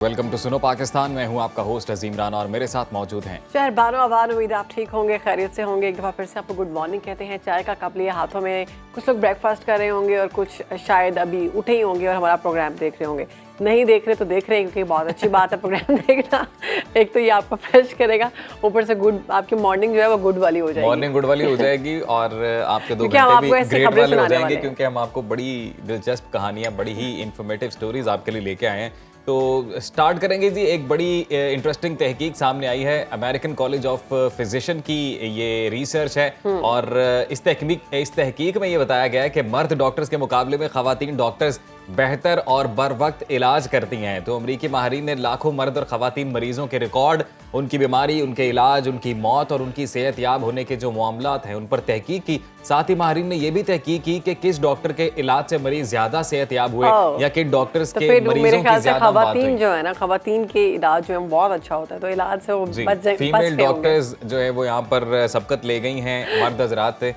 Welcome to सुनो पाकिस्तान। मैं हूं आपका होस्ट अजीम राना और मेरे साथ मौजूद हैं शहर बानो आबाद। उम्मीद आप ठीक होंगे, खैरियत से होंगे। एक दफ़ा फिर से आपको गुड मॉर्निंग कहते हैं। चाय का कप लिए हाथों में, कुछ लोग ब्रेकफास्ट कर रहे होंगे और कुछ शायद अभी उठे ही होंगे और हमारा प्रोग्राम देख रहे होंगे। नहीं देख रहे तो देख रहे हैं, क्योंकि बहुत अच्छी बात है प्रोग्राम देखना। एक तो ये आपको फ्रेश करेगा, ऊपर से गुड, आपकी मॉर्निंग जो है वो गुड वाली हो जाएगी। मॉर्निंग गुड वाली हो जाएगी और आपके 2 क्योंकि हम घंटे भी आपको ऐसी ग्रेट खबरें वाले हो सुनाने जाएंगे, वाले हैं। क्योंकि हम आपको बड़ी दिलचस्प कहानियां, बड़ी ही इंफॉर्मेटिव स्टोरीज आपके लिए लेके आए हैं। तो स्टार्ट करेंगे जी। एक बड़ी इंटरेस्टिंग तहकीक सामने आई है। अमेरिकन कॉलेज ऑफ फिजिशियन की ये रिसर्च है और इस तहकीक में ये बताया गया है कि मर्द डॉक्टर्स के मुकाबले में खवातीन डॉक्टर्स बेहतर और बर वक्त इलाज करती हैं। तो अमरीकी माहिरीन ने लाखों मर्द और खवातीन मरीजों के रिकॉर्ड, उनकी बीमारी, उनके इलाज, उनकी मौत और उनकी सेहत याब होने के जो मामलात हैं उन पर तहकीक की। साथ ही माहिरीन ने यह भी तहकीक की कि किस डॉक्टर के इलाज से मरीज ज्यादा सेहत याब हुए या किन डॉक्टर्स तो के फिर मरीजों मेरे की ख्याल से ज्यादा मौत खवातीन हुई। जो है ना, खवातीन के इलाज जो है बहुत अच्छा होता है, तो इलाज से वो फीमेल डॉक्टर्स जो है वो यहाँ पर सबकत ले गई हैं मर्द हजरात।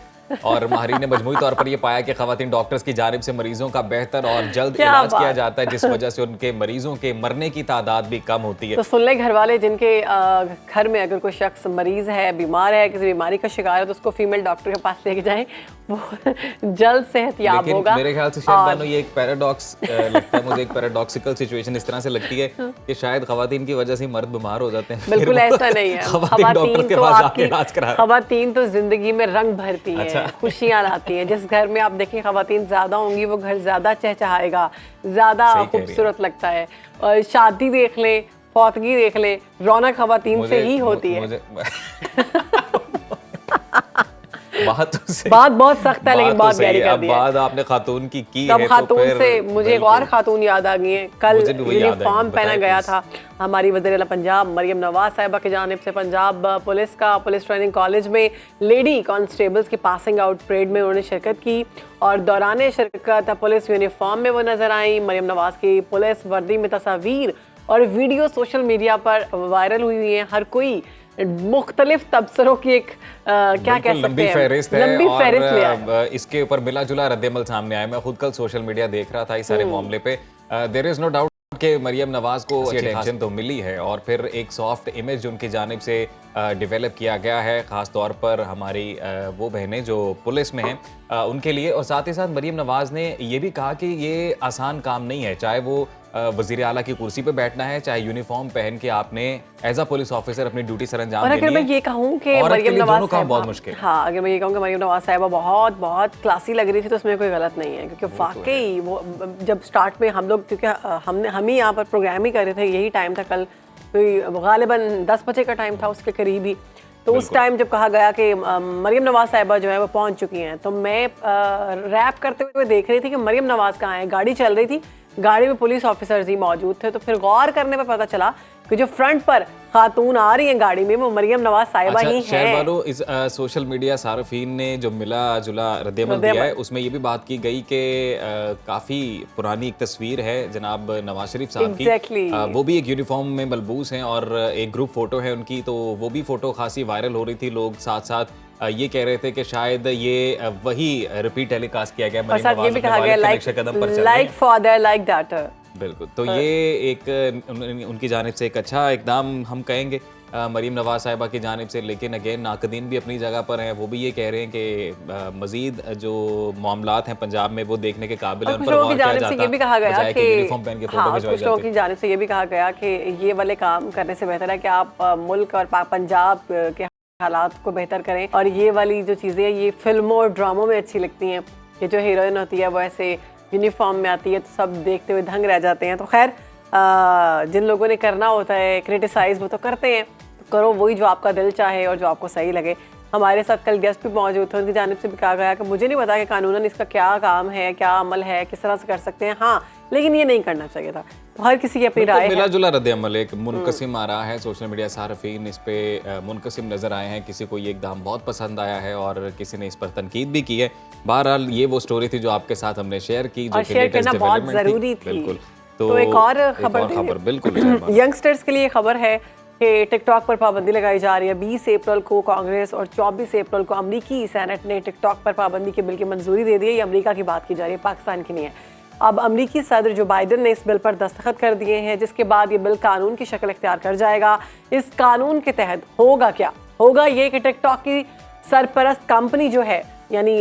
और माहिरीन ने मजमूई तौर पर यह पाया कि खवातीन डॉक्टर्स की जानिब से मरीजों का बेहतर और जल्द इलाज किया जाता है, जिस वजह से उनके मरीजों के मरने की तादाद भी कम होती है। तो सुन ले घर वाले, जिनके घर में अगर कोई शख्स मरीज है, बीमार है, किसी बीमारी का शिकार है, तो उसको फीमेल डॉक्टर के पास लेके जाएं, वो जल्द सेहत याब होगा। मेरे ख्याल से शायद ये एक पैराडॉक्स लगता है मुझे, एक पैराडॉक्सिकल सिचुएशन इस तरह से लगती है कि शायद खवातीन की वजह से मर्द बीमार हो जाते हैं। बिल्कुल ऐसा नहीं है। खवातीन तो जिंदगी में रंग भरती है, खुशियां लाती हैं। जिस घर में आप देखें खवातीन ज्यादा होंगी, वो घर ज्यादा चहचहाएगा, ज्यादा खूबसूरत लगता है। और शादी देख ले, फौतगी देख ले, रौनक खवातीन से ही होती है। बात बहुत सख्त है, लेकिन बात गहरी कर दी है। बात आपने खातून की है, खातून तो से मुझे एक और खातून याद आ गई है। कल यूनिफॉर्म पहना गया था हमारी वज़ीर आला पंजाब मरियम नवाज साहिबा की जानिब से पंजाब पुलिस ट्रेनिंग कॉलेज में लेडी कांस्टेबल्स की पासिंग आउट परेड में उन्होंने शिरकत की और दौरान शिरकत पुलिस यूनिफॉर्म में वो नजर आई। मरियम नवाज की पुलिस वर्दी में तस्वीर और वीडियो सोशल मीडिया पर वायरल हुई है। हर कोई मुख्तलिफ तबसरों की एक क्या कह सकते हैं, लंबी फहरिस्त है। इसके ऊपर मिला जुला रद्देमल सामने आया। मैं खुद कल सोशल मीडिया देख रहा था इस सारे मामले पे। देयर इज नो डाउट कि मरियम नवाज को अटेंशन तो मिली है और फिर एक सॉफ्ट इमेज उनकी जानिब से डेवलप किया गया है, खास तौर पर हमारी वो बहनें जो पुलिस में हैं उनके लिए। और साथ ही साथ मरियम नवाज ने ये भी कहा कि ये आसान काम नहीं है, चाहे वो वज़ीर आला की कुर्सी पे बैठना है, चाहे यूनिफॉर्म पहन के आपने एज अ पुलिस ऑफिसर अपनी ड्यूटी सरअंजाम देनी है। और अगर मैं ये कहूँ कि मरियम नवाज साहिबा बहुत मुश्किल। हाँ, अगर मैं ये कहूँ कि मरियम नवाज साहिबा बहुत बहुत क्लासी लग रही थी, तो उसमें कोई गलत नहीं है, क्योंकि वाकई वो जब स्टार्ट में हम लोग, क्योंकि हम ही यहाँ पर प्रोग्राम ही कर रहे थे, यही टाइम था कल, गालिबन 10 बजे का टाइम था, उसके करीब ही। तो उस टाइम जब कहा गया कि मरियम नवाज साहिबा जो है वो पहुंच चुकी हैं, तो मैं रैप करते हुए देख रही थी कि मरियम नवाज कहाँ है। गाड़ी चल रही थी, गाड़ी में पुलिस ऑफिसर्स ही मौजूद थे। तो फिर गौर करने पर पता चला कि जो फ्रंट पर खातून आ रही हैं गाड़ी में, वो मरियम नवाज साहिबा ही हैं। इस सोशल मीडिया सार्फिन ने जो मिला जुला रद्देमल दिया है, उसमें ये भी बात की गई कि काफ़ी पुरानी एक तस्वीर है जनाब नवाज शरीफ साहब की। वो भी एक यूनिफॉर्म में मलबूस हैं और एक ग्रुप फोटो है उनकी, तो वो भी फोटो खासी वायरल हो रही थी। लोग साथ साथ ये कह रहे थे कि शायद ये वही रिपीट टेलीकास्ट किया गया। ये भी कहा गया लाइक फादर लाइक डॉटर। बिल्कुल। तो ये एक उनकी जानिब से एक अच्छा इकदाम हम कहेंगे मरीम नवाज साहिबा की जानिब से। लेकिन अगेन नाकदीन भी अपनी जगह पर हैं, वो भी ये कह रहे हैं कि मजीद जो मामलात हैं पंजाब में वो देखने के काबिल है। कुछ लोगों की जानिब से ये भी कहा गया कि कुछ लोगों की जानिब से ये भी कहा गया कि ये वाले काम करने से बेहतर है कि आप मुल्क और पंजाब के हालात को बेहतर करें। और ये वाली जो चीज़ें ये फिल्मों और ड्रामों में अच्छी लगती हैं कि जो हीरोइन होती है वो ऐसे यूनिफॉर्म में आती है, तो सब देखते हुए दंग रह जाते हैं। तो खैर जिन लोगों ने करना होता है क्रिटिसाइज, वो तो करते हैं, तो करो वही जो आपका दिल चाहे और जो आपको सही लगे। हमारे साथ कल गेस्ट भी मौजूद थे, उनकी जानिब से भी कहा गया कि मुझे नहीं पता कि कानूनन इसका क्या काम है, क्या अमल है, किस तरह से कर सकते हैं, हाँ लेकिन ये नहीं करना चाहिए था। तो हर किसी की अपनी राय है। मिला जुला रद्द-ए-अमल एक मुनकसिम आ रहा है। सोशल मीडिया सार्फिन इस पे मुनकसिम नजर आए हैं। किसी को ये एकदम बहुत पसंद आया है और किसी ने इस पर तनकीद भी की है। बहरहाल ये वो स्टोरी थी जो आपके साथ हमने शेयर की, जो शेयर करना बहुत जरूरी थी। बिल्कुल। तो एक और खबर बिल्कुल यंगस्टर्स के लिए खबर है कि टिकटॉक पर पाबंदी लगाई जा रही है। 20 अप्रैल को कांग्रेस और 24 अप्रैल को अमरीकी सेनेट ने टिकटॉक पर पाबंदी के बिल की मंजूरी दे दी है। ये अमरीका की बात की जा रही है, पाकिस्तान की नहीं है। अब अमरीकी सदर जो बाइडन ने इस बिल पर दस्तखत कर दिए हैं, जिसके बाद ये बिल कानून की शक्ल इख्तियार कर जाएगा। इस कानून के तहत होगा क्या? होगा ये कि टिकटॉक की सरपरस्त कंपनी जो है यानी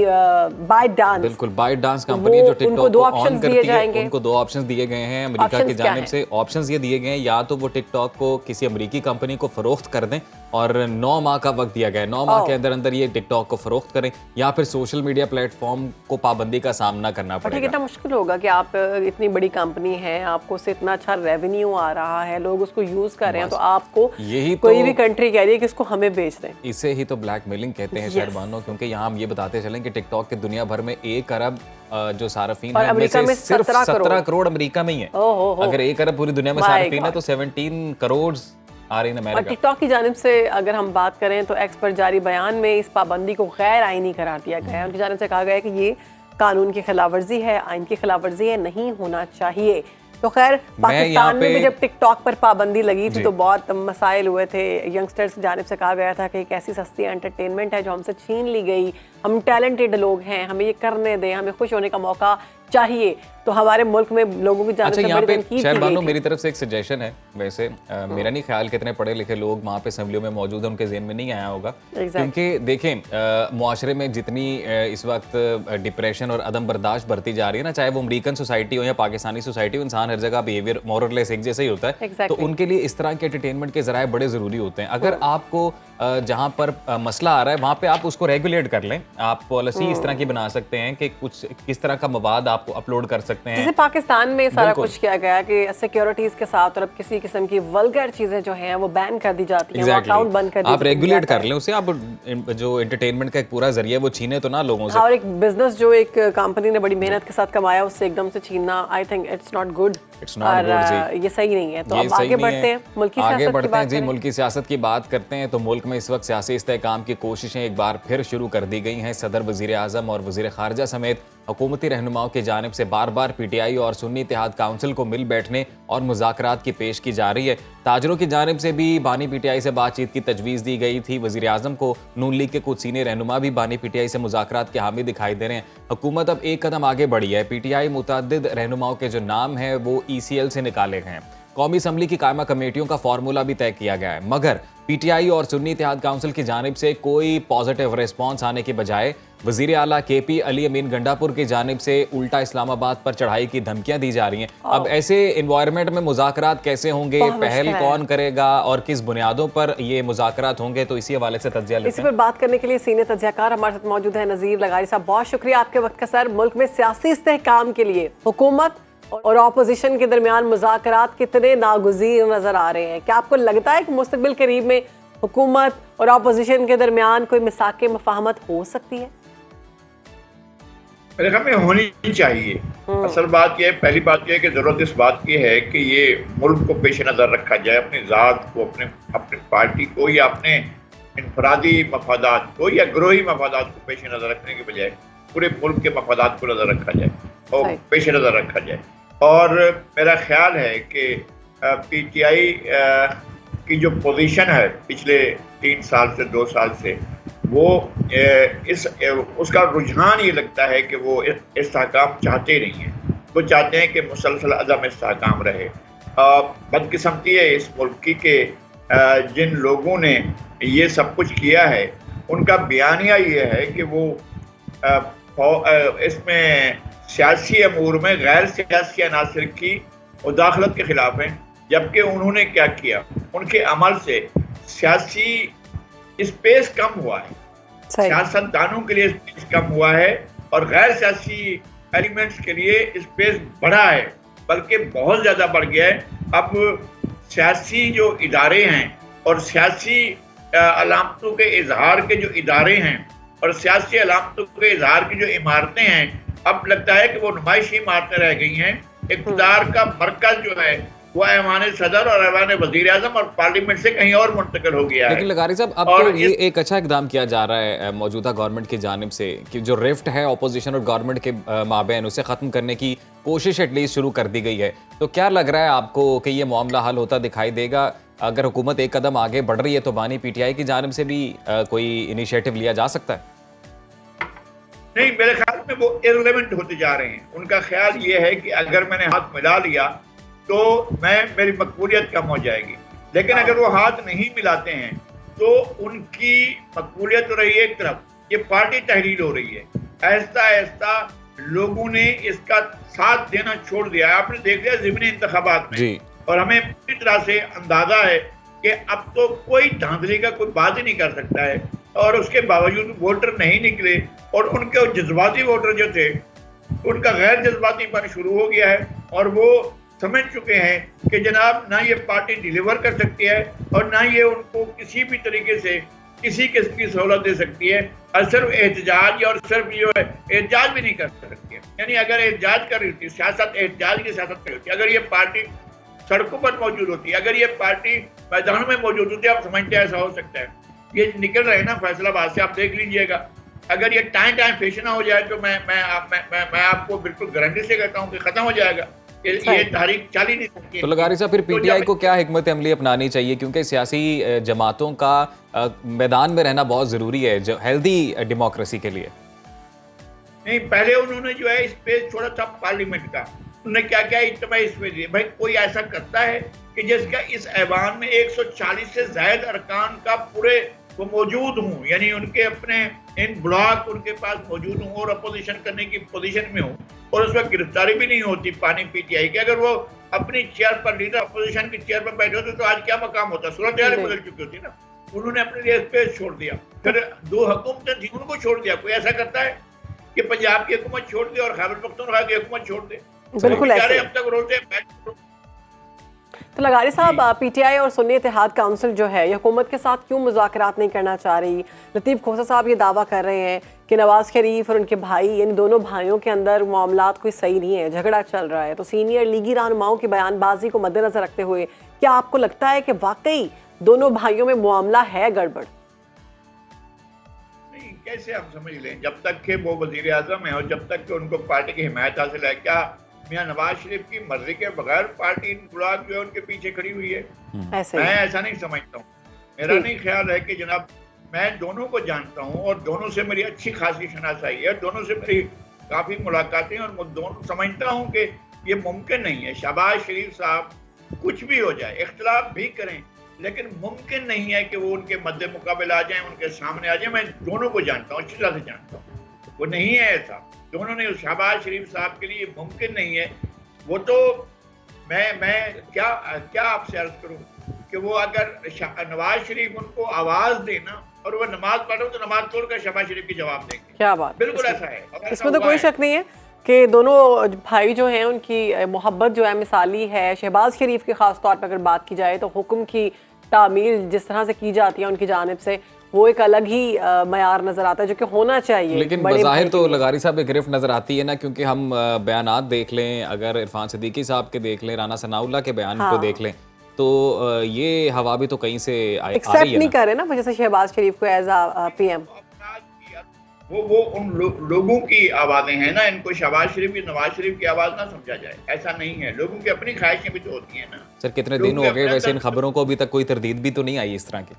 ByteDance, बिल्कुल ByteDance कंपनी जो टिकटॉक को ऑन करती है, उनको 2 ऑप्शंस दिए गए हैं अमेरिका की जानिब से। ऑप्शंस ये दिए गए हैं, या तो वो टिकटॉक को किसी अमेरिकी कंपनी को फरोख्त कर दें और 9 माह का वक्त दिया गया है, 9 माह के अंदर अंदर ये टिकटॉक को फरोख्त करें, या फिर सोशल मीडिया प्लेटफॉर्म को पाबंदी का सामना करना पड़ेगा। कितना मुश्किल होगा कि आप इतनी बड़ी कंपनी है, आपको से इतना अच्छा रेवेन्यू आ रहा है, लोग उसको यूज कर रहे हैं, तो आपको यही कोई भी कंट्री कह रही है कि इसको हमें बेच दें। इसे ही तो ब्लैकमेलिंग कहते हैं शहरबानों, क्योंकि यहाँ हम ये बताते चलें कि टिकटॉक के दुनिया भर में 1 अरब जो सारफीन है, उनमें से सिर्फ 17 करोड़ अमेरिका में ही है। अगर 1 अरब पूरी दुनिया में सारफीन है तो 17 करोड़ आ रही है। और टिकटॉक की जानिब से अगर हम बात करें तो एक्स पर जारी बयान में इस पाबंदी को गैर आईनी करार दिया गया है। उनकी जानिब से कहा गया है कि ये कानून की खिलाफवर्जी है, आइन की खिलाफवर्जी है, नहीं होना चाहिए। तो खैर पाकिस्तान में भी जब टिकटॉक पर पाबंदी लगी थी तो बहुत मसाइल हुए थे। यंगस्टर्स की जानिब से कहा गया था कि एक ऐसी सस्ती एंटरटेनमेंट है जो हमसे छीन ली गई, हम टैलेंटेड लोग हैं, हमें ये करने दें, हमें खुश होने का मौका चाहिए। तो हमारे मुल्क में लोगों की जानिब से बड़ी तनकीद की गई थी। मेरी तरफ से एक सजेशन है, वैसे मेरा नहीं ख्याल कितने पढ़े लिखे लोग वहाँ पे असेंबलियों में मौजूद हैं, उनके ज़हन में नहीं आया होगा, क्योंकि देखें मुआशरे में जितनी इस वक्त डिप्रेशन और अदम बर्दाश्त बढ़ती जा रही है ना, चाहे वो अमेरिकन सोसाइटी हो या पाकिस्तानी सोसाइटी हो, इंसान हर जगह बिहेवियर मोर और लेस एक जैसा ही होता है। तो उनके लिए इस तरह के एंटरटेनमेंट के जराए बड़े ज़रूरी होते हैं। अगर आपको जहाँ पर मसला आ रहा है वहाँ पे आप उसको रेगुलेट कर लें, आप पॉलिसी इस तरह की बना सकते हैं कि कुछ किस तरह का मवाद आपको अपलोड कर सकते हैं। जैसे पाकिस्तान में सारा कुछ किया गया कि सिक्योरिटीज के साथ और किसी किस्म की वल्गर चीजें जो हैं वो बैन कर दी जाती हैं, अकाउंट बंद कर दी, आप रेगुलेट कर लें उसे। आप जो एंटरटेनमेंट का एक पूरा जरिया वो छीने तो ना लोगों से। और एक बिजनेस जो एक कंपनी ने बड़ी मेहनत के साथ कमाया उससे एकदम से छीनना, I think it's not good, ये सही नहीं है। तो अब आगे बढ़ते हैं, मुल्की सियासत की बात करते हैं। तो मुल्क में इस वक्त सियासी इस्तेहकाम की कोशिशें एक बार फिर शुरू कर दी गई हैं। सदर, वजीर आज़म और वजीर खारजा समेत हुकूमती रहनुमाओं की जानिब से बार बार PTI और सुन्नी इत्तेहाद काउंसिल को मिल बैठने और मुज़ाकरात की पेश की जा रही है। ताजरों की जानिब से भी बानी PTI से बातचीत की तजवीज़ दी गई थी। वज़ीर आज़म को नून लीग के कुछ सीनियर रहनुमा भी बानी PTI से मुज़ाकरात के हामी दिखाई दे रहे हैं। हुकूमत अब एक कदम आगे बढ़ी है। PTI मुतअद्दिद रहनुमाओं के जो नाम हैं वो ECL से निकाले गए हैं। कौमी असम्बली की कायमा कमेटियों का फार्मूला भी तय किया गया है, मगर PTI और सुन्नी इत्तेहाद काउंसिल की जानिब से कोई पॉजिटिव रिस्पॉन्स आने की बजाय वज़ीर आला KP अली अमीन गंडापुर की जानिब से उल्टा इस्लामाबाद पर चढ़ाई की धमकियां दी जा रही हैं। अब ऐसे इन्वायरमेंट में मुज़ाकरात कैसे होंगे, पहल कौन करेगा और किस बुनियादों पर ये मुज़ाकरात होंगे, तो इसी हवाले से तज्जिया लेते हैं। इसी पर बात करने के लिए सीनियर तज्जियाकार हमारे साथ मौजूद है नज़ीर लगारी साहब। बहुत शुक्रिया आपके वक्त का सर। मुल्क में सियासी इस्तेहकाम के लिए हुकूमत और ऑपोजिशन के दरमियान मुज़ाकरात कितने नागुज़ीर नजर आ रहे हैं? क्या आपको लगता है कि मुस्तकबिल करीब में हुकूमत और ऑपोजिशन के दरमियान कोई मिसाक मफाहमत हो सकती है? मेरे ख्याल में होनी चाहिए। असल बात यह है, पहली बात यह है कि जरूरत इस बात की है कि ये मुल्क को पेश नज़र रखा जाए, अपनी ज़ात को, अपनी पार्टी को या अपने इनफरादी मफादात को या ग्रोही मफादात को पेश नज़र रखने के बजाय पूरे मुल्क के मफादात को नज़र रखा जाए और पेश नज़र रखा जाए। और मेरा ख्याल है कि PTI की जो पोजीशन है पिछले 3 साल से 2 साल से, वो उसका रुझान ये लगता है कि वो इस्तेहकाम चाहते नहीं हैं। वो चाहते हैं कि मुसलसल अदम इस्तेहकाम रहे। बदकिस्मती है इस मुल्क की कि जिन लोगों ने ये सब कुछ किया है उनका बयानिया ये है कि वो इसमें सियासी अमूर में गैर सियासी अनासर की मुदाखलत के खिलाफ हैं, जबकि उन्होंने क्या किया, उनके अमल से सियासी स्पेस कम हुआ है, सियासतदानों के लिए स्पेस कम हुआ है और गैर सियासी एलिमेंट्स के लिए स्पेस बढ़ा है, बल्कि बहुत ज़्यादा बढ़ गया है। अब सियासी जो इदारे हैं और सियासी अलामतों के इजहार के जो इदारे हैं और सियासी अलामतों के इजहार की जो इमारतें हैं, अब लगता है कि वो नुमाइशी इमारतें रह गई हैं। इक़्तिदार का मरकज जो है वो ऐवान सदर और ऐवान वज़ीर आज़म और पार्लियामेंट से कहीं और मुंतकिल हो गया है। लेकिन लगारी साहब, अब तो ये एक अच्छा इकदाम किया जा रहा है मौजूदा गवर्नमेंट की जानिब से कि जो रिफ्ट है अपोजिशन और गवर्नमेंट के माबैन, उसे ख़त्म करने की कोशिश एटलीस्ट शुरू कर दी गई है। तो क्या लग रहा है आपको कि ये मामला हल होता दिखाई देगा? अगर हुकूमत एक कदम आगे बढ़ रही है तो बानी PTI की जानिब से भी कोई इनिशिएटिव लिया जा सकता है? नहीं, मेरे ख्याल वक्त में वो इररिलेवेंट होते जा रहे हैं। उनका ख्याल ये है कि अगर मैंने हाथ मिला लिया तो मेरी मकबूलियत कम हो जाएगी, लेकिन अगर वो हाथ नहीं मिलाते हैं तो उनकी मकबूलियत हो रही है एक तरफ, ये पार्टी तहरीर हो रही है। ऐसा ऐसा लोगों ने इसका साथ देना छोड़ दिया है। आपने देख लिया ज़िमनी इंतखाबात में, और हमें पूरी तरह से अंदाजा है कि अब तो कोई धांधली का कोई बात ही नहीं कर सकता है, और उसके बावजूद वोटर नहीं निकले, और उनके जज्बाती वोटर जो थे उनका गैर जज्बातीपन शुरू हो गया है, और वो समझ चुके हैं कि जनाब ना ये पार्टी डिलीवर कर सकती है और ना ये उनको किसी भी तरीके से किसी किस्म की सहूलत दे सकती है, और सिर्फ एहतजाज और सिर्फ जो है एहतजाज भी नहीं कर सकती है। यानी अगर एहतजाज कर रही थी सियासत, एहतजाज की सियासत कर रही थी, अगर ये पार्टी सड़कों पर मौजूद होती, अगर ये पार्टी मैदानों में मौजूद होती, आप समझते हैं ऐसा हो सकता है। ये निकल रहे हैं ना फैसलाबाद से, आप देख लीजिएगा। अगर ये टाइम पेश ना हो जाए तो मैं आपको बिल्कुल गारंटी से कहता हूँ कि खत्म हो जाएगा, ये तारीख चल ही नहीं सकती। तो लगारी साहब, फिर पीटीआई को क्या हिकमत अमली अपनानी चाहिए, क्योंकि सियासी जमातों का मैदान में रहना बहुत जरूरी है जो हेल्दी डेमोक्रेसी के लिए? नहीं, पहले उन्होंने जो है स्पेस छोड़ा था पार्लियामेंट का, उन्होंने क्या क्या इज्तिमाई स्पेस दिए। भाई कोई ऐसा करता है कि जिसका इस ऐवान में 140 से ज्यादा अरकान का पूरे वो मौजूद हूँ, यानी उनके अपने इन ब्लॉक उनके पास मौजूद हूँ और अपोजिशन करने की पोजीशन में हूँ, और उस वक्त गिरफ्तारी भी नहीं होती पानी पीटीआई की। अगर वो अपनी चेयर पर लीडर अपोजिशन की चेयर पर बैठे होते तो आज क्या मकाम होता, सूरत हाल बदल चुकी होती ना। उन्होंने अपने लिए स्पेस छोड़ दिया, फिर दो हुकूमतें थी उनको छोड़ दिया। कोई ऐसा करता है कि पंजाब की हुकूमत छोड़ दे और खैबर पख्तूनख्वा की हुकूमत छोड़ दे? बिल्कुल ऐसे। अब तक रोते। तो लगारी साहब, पीटीआई और सुन्नी इत्तेहाद काउंसिल जो है ये हुकूमत के साथ क्यों मुज़ाकरात नहीं करना चाह रही? लतीफ़ खोसा साहब ये दावा कर रहे हैं कि नवाज शरीफ और उनके भाई, यानी दोनों भाइयों के अंदर मामलात कोई सही नहीं है, झगड़ा चल रहा है। तो सीनियर लीगी रहनुमाओं की बयानबाजी को मद्देनजर रखते हुए क्या आपको लगता है कि वाकई दोनों भाइयों में मामला है गड़बड़? नहीं, कैसे आप समझ लें, जब तक के वो वजीर आजम है और जब तक के उनको पार्टी की हिमायत हासिल है, क्या मियां नवाज शरीफ की मर्जी के बगैर पार्टी ब्लॉक जो है उनके पीछे खड़ी हुई है? मैं ऐसा नहीं समझता हूँ। मेरा नहीं ख्याल है कि जनाब, मैं दोनों को जानता हूँ और दोनों से मेरी अच्छी खासी शनासाई है, दोनों से मेरी काफ़ी मुलाकातें, और मैं दोनों समझता हूँ कि ये मुमकिन नहीं है। शहबाज शरीफ साहब कुछ भी हो जाए, इख्तलाफ भी करें, लेकिन मुमकिन नहीं है कि वो उनके मद्दे मुकाबले आ जाए, उनके सामने आ जाए। मैं दोनों को जानता हूँ, अच्छी तरह से जानता हूँ, वो नहीं है ऐसा। दोनों ने शहबाज शरीफ साहब के लिए मुमकिन नहीं है। वो तो मैं क्या आपसे अर्ज करूं कि वो अगर नवाज शरीफ उनको आवाज देना और वो नमाज पढ़ो तो नमाज तोड़कर शहबाज शरीफ की जवाब देंगे। क्या बात, बिल्कुल ऐसा है। इसमें तो कोई शक नहीं है कि दोनों भाई जो हैं उनकी मोहब्बत जो है मिसाली है। शहबाज शरीफ की खास तौर पर अगर बात की जाए तो हुक्म की तामील जिस तरह से की जाती है उनकी जानिब से, वो एक अलग ही मयार नजर आता है जो कि होना चाहिए। लेकिन बज़ाहिर तो लगारी साहब एक गिरफ्त नजर आती है ना, क्योंकि हम बयानात देख लें, अगर इरफान सिद्दीकी साहब के देख लें, राना सनाउल्लाह के बयान को देख लें, तो ये हवा भी तो कहीं से आ रही है। एक्सेप्ट नहीं कर रहे ना वजह से शहबाज शरीफ को एज अ पीएम। वो उन लोगों की आवाजें हैं ना, इनको शहबाज शरीफ की, नवाज शरीफ की आवाज ना समझा जाए, ऐसा नहीं है। लोगों की अपनी ख्वाहिशें भी तो होती हैं ना। सर, कितने दिन हो गए वैसे इन खबरों को, अभी तक कोई तरदीद भी तो नहीं आई इस तरह की?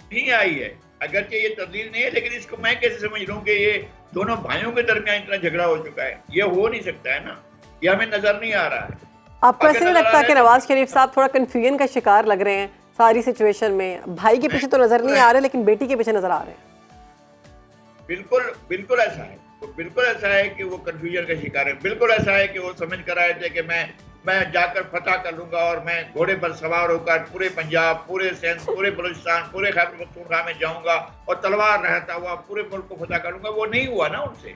नहीं आई है, अगरचे ये तब्दील नहीं है, लेकिन इसको मैं कैसे समझ लूं कि ये दोनों भाइयों के दरमियान इतना झगड़ा हो चुका है? ये हो नहीं सकता है ना, ये हमें नजर नहीं आ रहा है। आपको ऐसे नहीं लगता कि नवाज शरीफ साहब थोड़ा कंफ्यूजन का शिकार लग रहे हैं सारी सिचुएशन में? भाई के पीछे तो नजर नहीं आ रहे, लेकिन बेटी के पीछे नजर आ रहे हैं। बिल्कुल ऐसा है, बिल्कुल ऐसा है कि वो कंफ्यूजन का शिकार है। बिल्कुल ऐसा है कि वो समझ कर आए थे कि मैं जाकर फतह कर लूंगा और मैं घोड़े पर सवार होकर पूरे पंजाब, पूरे सिंध, पूरे बलूचिस्तान, पूरे खैबर पख्तूनख्वा में जाऊंगा और तलवार रहता हुआ पूरे मुल्क को फतह कर लूंगा। वो नहीं हुआ ना उनसे,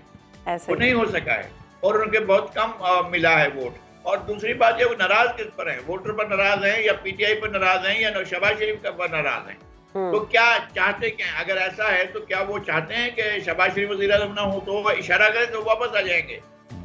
वो नहीं हो सका है, और उनके बहुत कम मिला है वोट। और दूसरी बात ये, वो नाराज किस पर है? वोटर पर नाराज हैं, या पीटीआई पर नाराज हैं, या शहबाज शरीफ पर नाराज हैं? तो क्या चाहते क्या? अगर ऐसा है तो क्या वो चाहते हैं कि शहबाज शरीफ वज़ीर आज़म ना हो तो इशारा करें तो वापस आ जाएंगे?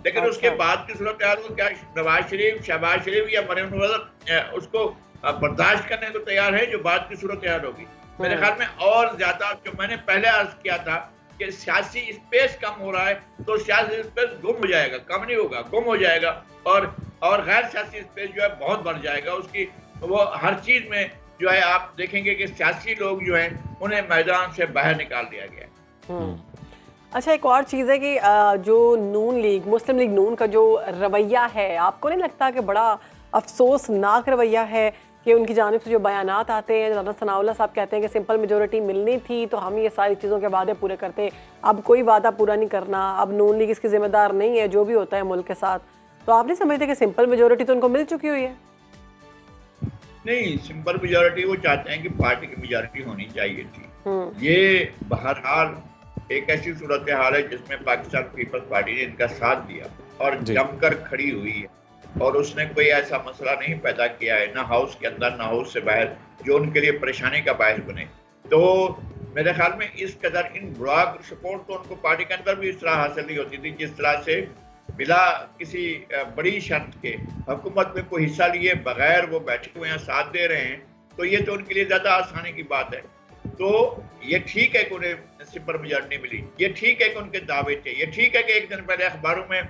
लेकिन उसके बाद की सूरत हाल को क्या नवाज शरीफ, शहबाज शरीफ या मरियम नवाज उसको बर्दाश्त करने को तैयार है जो बाद की सूरत हाल होगी? मेरे ख्याल में और ज्यादा, जो मैंने पहले अर्ज किया था कि सियासी स्पेस कम हो रहा है, तो सियासी स्पेस गुम हो जाएगा, कम नहीं होगा, गुम हो जाएगा, और गैर सियासी स्पेस जो है बहुत बढ़ जाएगा उसकी। वो हर चीज में जो है आप देखेंगे कि सियासी लोग जो हैं उन्हें मैदान से बाहर निकाल दिया गया है। अच्छा, एक और चीज़ है कि जो नून लीग, मुस्लिम लीग नून का जो रवैया है, आपको नहीं लगता कि बड़ा अफसोसनाक रवैया है कि उनकी जानिब से जो बयानात आते हैं, राना सनाउल्लाह साहब कहते हैं कि सिंपल मेजोरिटी मिलनी थी तो हम ये सारी चीज़ों के वादे पूरे करते, अब कोई वादा पूरा नहीं करना, अब नून लीग इसकी जिम्मेदार नहीं है जो भी होता है मुल्क के साथ। तो आप नहीं समझते कि सिंपल मेजोरिटी तो उनको मिल चुकी हुई है? नहीं, सिंपल मेजोरिटी वो चाहते हैं कि पार्टी की मेजोरिटी होनी चाहिए थी। ये बहरहाल एक ऐसी सूरत हाल है जिसमें पाकिस्तान पीपल्स पार्टी ने इनका साथ दिया और जमकर खड़ी हुई है, और उसने कोई ऐसा मसला नहीं पैदा किया है, ना हाउस के अंदर ना हाउस से बाहर, जो उनके लिए परेशानी का बायस बने। तो मेरे ख्याल में इस कदर इन ब्लॉक सपोर्ट तो उनको पार्टी के अंदर भी इस तरह हासिल नहीं होती थी जिस तरह से बिला किसी बड़ी शर्त के हुकूमत में कोई हिस्सा लिए बगैर वो बैठे हुए हैं, साथ दे रहे हैं। तो ये तो उनके लिए ज्यादा आसानी की बात है। तो ये ठीक है कि उन्हें सिंपल मेजॉरिटी मिली, ये ठीक है कि उनके दावे थे, ये ठीक है कि एक दिन पहले अखबारों में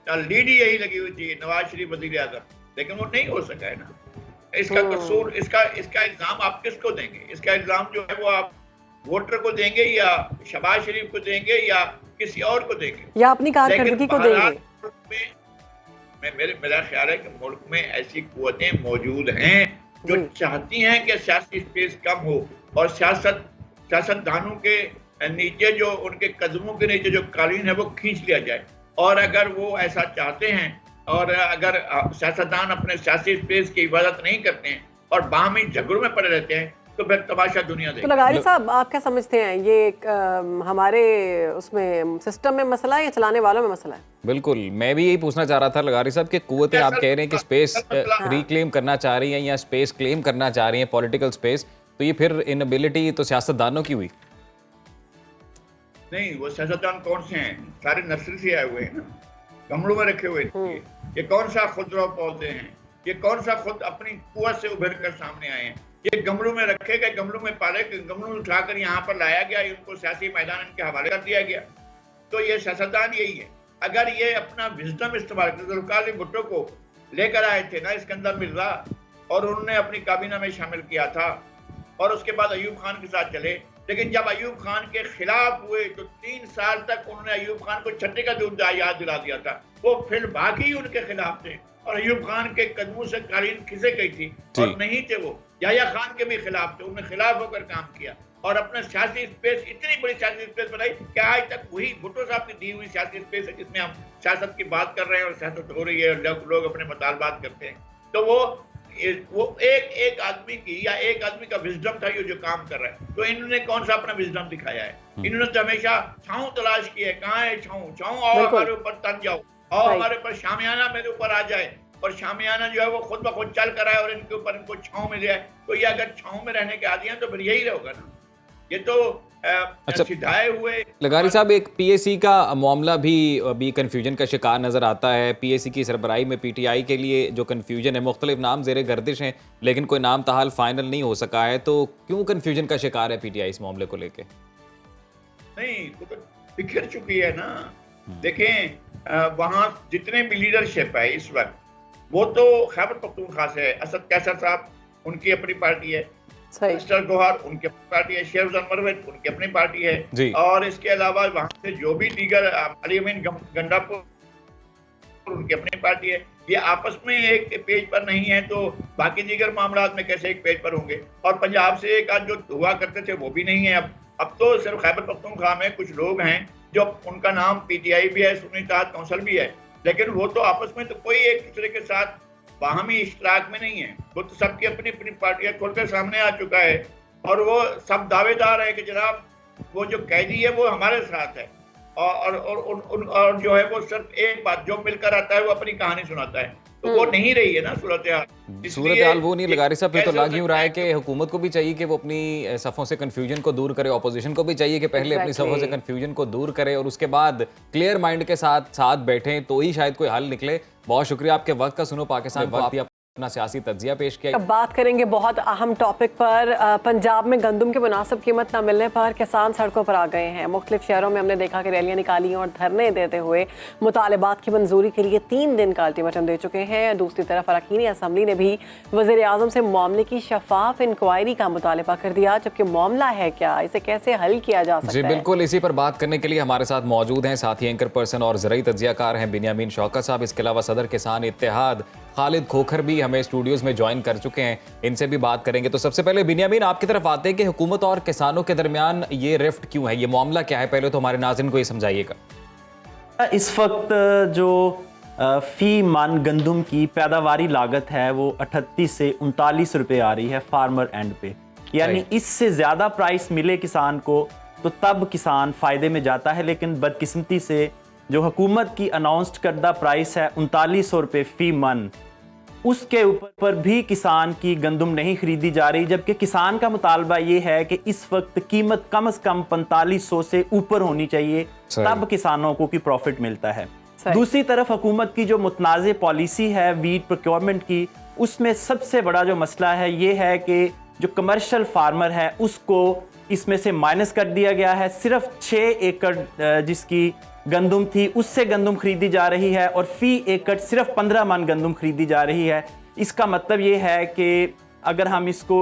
लीड ही यही लगी हुई थी, नवाज शरीफ वजीर आजम, लेकिन वो नहीं हो सका है ना। इसका कसूर, इसका इल्जाम आप किसको देंगे? इसका इल्जाम जो है वो आप वोटर को देंगे या शहबाज शरीफ को देंगे या किसी और को देंगे या अपनी कारकर्दगी को देंगे? मेरा ख्याल है कि मुल्क में ऐसी कुव्वतें मौजूद हैं जो चाहती हैं कि सियासी स्पेस कम हो और सियासतदानों के नीचे जो उनके कदमों के नीचे जो कालीन है वो खींच लिया जाए। और अगर वो ऐसा चाहते हैं और अगर सियासतदान अपने सियासी स्पेस की इबादत नहीं करते हैं और बाहमी झगड़ों में पड़े रहते हैं तो फिर तमाशा दुनिया देखेगी। तो लगारी साहब, आप क्या समझते हैं, ये हमारे उसमें सिस्टम में मसला है या चलाने वालों में मसला है? बिल्कुल, मैं भी यही पूछना चाह रहा था लगारी साहब कि कुव्वतें आप कह रहे हैं कि स्पेस रिक्लेम करना चाह रही हैं या स्पेस क्लेम करना चाह रही हैं, पॉलिटिकल स्पेस, तो ये फिर इनएबिलिटी तो सियासतदानों की हुई? नहीं, वो सियासतदान कौन से हैं? सारे नर्सरी से आए हुए हैं ना, गमलों में रखे हुए हैं। ये कौन सा खुदरा पौधे हैं? ये कौन सा खुद अपनी कुव्वत से उभर कर सामने आए हैं? ये गमलों में रखे गए, गमलों में पाले, गमलों में उठाकर यहाँ पर लाया गया, इनको सियासी मैदान इनके हवाले कर दिया गया। तो ये सियासतदान यही है। अगर ये अपना विजडम इस्तेमाल करते, जुल्फ़िकार भुट्टो को लेकर आए थे ना इसकंदर मिर्जा और उन्होंने अपनी काबीना में शामिल किया था और उसके बाद अयूब खान के साथ चले, लेकिन जब अयूब खान के खिलाफ हुए तो 3 साल तक उन्होंने अयूब खान को छट्टे का दूध याद दिला दिया था। वो फिर बाकी उनके खिलाफ थे और अयूब खान के कदमों से कालीन खिसे गई थी और नहीं थे वो याह्या खान के भी खिलाफ थे, उन्होंने खिलाफ होकर काम किया और अपना सियासी स्पेस, इतनी बड़ी सियासी स्पेस बनाई कि आज तक वही भुट्टो साहब की दी हुई सियासी स्पेस है जिसमें हम सियासत की बात कर रहे हैं और सियासत हो रही है और लोग अपने मुतालबात करते हैं। तो वो एक आदमी की या एक आदमी का विजडम था ये जो काम कर रहा है। तो इन्होंने कौन सा अपना विजडम दिखाया है? इन्होंने तो हमेशा छाऊं तलाश की है। कहाँ है छाऊं? छाऊं और हमारे ऊपर तन जाओ और हमारे ऊपर शामियाना मेरे ऊपर आ जाए और शामियाना जो है वो खुद ब खुद चल कर आए और इनके ऊपर इनको छाऊं मिल जाए। तो ये अगर छाऊं में रहने के आदि हैं तो फिर यही होगा ना। ये तो सिधाए हुए। लगारी साहब, एक पीएसी का मामला भी अभी कन्फ्यूजन का शिकार नजर आता है। पीएसी की सरबराही में पीटीआई के लिए जो कन्फ्यूजन है, मुख्तलिफ नाम ज़ेरे गर्दिश हैं लेकिन कोई नाम ताहाल फाइनल नहीं हो सका है। तो क्यों कन्फ्यूजन का शिकार है पीटीआई इस मामले को लेके? नहीं, वो तो बिखर चुकी है ना। देखें, वहाँ जितने भी लीडरशिप है इस वक्त वो तो खैबर पख्तूनख्वा से है। असद कैसर साहब उनकी अपनी पार्टी है, मिस्टर गोहर उनकी अपनी पार्टी है, शेर जनमरवेद उनकी अपनी पार्टी है और इसके अलावा वहां से जो भी दीगर अली अमीन गंडापुर उनकी अपनी पार्टी है। ये आपस में एक पेज पर नहीं है तो बाकी दीगर मामला में कैसे एक पेज पर होंगे? और पंजाब से एक आज जो हुआ करते थे वो भी नहीं है। अब तो सिर्फ खैबर पख्तूनख्वा में कुछ लोग हैं जो उनका नाम पीटीआई भी है, सुन्नी इत्तेहाद कौंसिल भी है, लेकिन वो तो आपस में तो कोई एक दूसरे के साथ बाहमी इश्तराक में नहीं है। वो तो सबकी अपनी अपनी पार्टियां खोलकर सामने आ चुका है और वो सब दावेदार है कि जनाब वो जो कैदी है वो हमारे साथ है और जो है वो सिर्फ एक बात जो मिलकर आता है वो अपनी कहानी सुनाता है। तो वो नहीं रही है ना सूरत हाल वो नहीं। लगारी साहब, फिर तो लग यूं रहा है कि हुकूमत को भी चाहिए कि वो अपनी सफ़ों से कन्फ्यूजन को दूर करे, ऑपोजिशन को भी चाहिए कि पहले अपनी सफ़ों से कन्फ्यूजन को दूर करे और उसके बाद क्लियर माइंड के साथ बैठें तो ही शायद कोई हल निकले। बहुत शुक्रिया आपके वक्त का। सुनो पाकिस्तान, अपना सियासी तज्जिया पेश किया। अब बात करेंगे बहुत अहम टॉपिक पर। पंजाब में गंदम की मुनासिब कीमत न मिलने पर किसान सड़कों पर आ गए हैं। मुख्तलिफ शहरों में हमने देखा कि रैलियां निकाली और धरने देते हुए मुतालबात की मंजूरी के लिए 3 दिन का अल्टीमेटम दे चुके हैं। दूसरी तरफ अरकान असम्बली ने भी वज़ीर आज़म से मामले की शफाफ इंक्वायरी का मुतालबा कर दिया। जबकि मामला है क्या, इसे कैसे हल किया जा सकता है? जी बिल्कुल, इसी पर बात करने के लिए हमारे साथ मौजूद हैं साथी एंकर पर्सन और ज़राई तज्जियाकार हैं बिन्यामीन शौकत साहब। इसके अलावा सदर किसान इत्तेहाद खालिद खोखर भी हमें स्टूडियोज में ज्वाइन कर चुके हैं, इनसे भी बात करेंगे। तो सबसे पहले बिन्यामीन, आपकी तरफ आते हैं कि हुकूमत और किसानों के दरमियान ये रिफ्ट क्यों है, ये मामला क्या है? पहले तो हमारे नाज़रीन को ये समझाइएगा। इस वक्त जो फी मन गंदम की पैदावारी लागत है वो 38 से 39 रुपए आ रही है फार्मर एंड पे, यानी इससे ज़्यादा प्राइस मिले किसान को तो तब किसान फ़ायदे में जाता है। लेकिन बदकिस्मती से जो हुकूमत की अनाउंस्ड करदा प्राइस है 3900 रुपये फ़ी मन, उसके ऊपर भी किसान की गंदम नहीं खरीदी जा रही। जबकि किसान का मुतालबा ये है कि इस वक्त कीमत कम से कम 4500 से ऊपर होनी चाहिए, तब किसानों को की प्रॉफिट मिलता है। दूसरी तरफ हुकूमत की जो मुतनाज़ पॉलिसी है वीट प्रोक्योरमेंट की, उसमें सबसे बड़ा जो मसला है ये है कि जो कमर्शियल फार्मर है उसको इसमें से माइनस कर दिया गया है। सिर्फ 6 एकड़ जिसकी गंदम थी उससे गंदम खरीदी जा रही है और फी एकड़ सिर्फ 15 मन गंदम खरीदी जा रही है। इसका मतलब ये है कि अगर हम इसको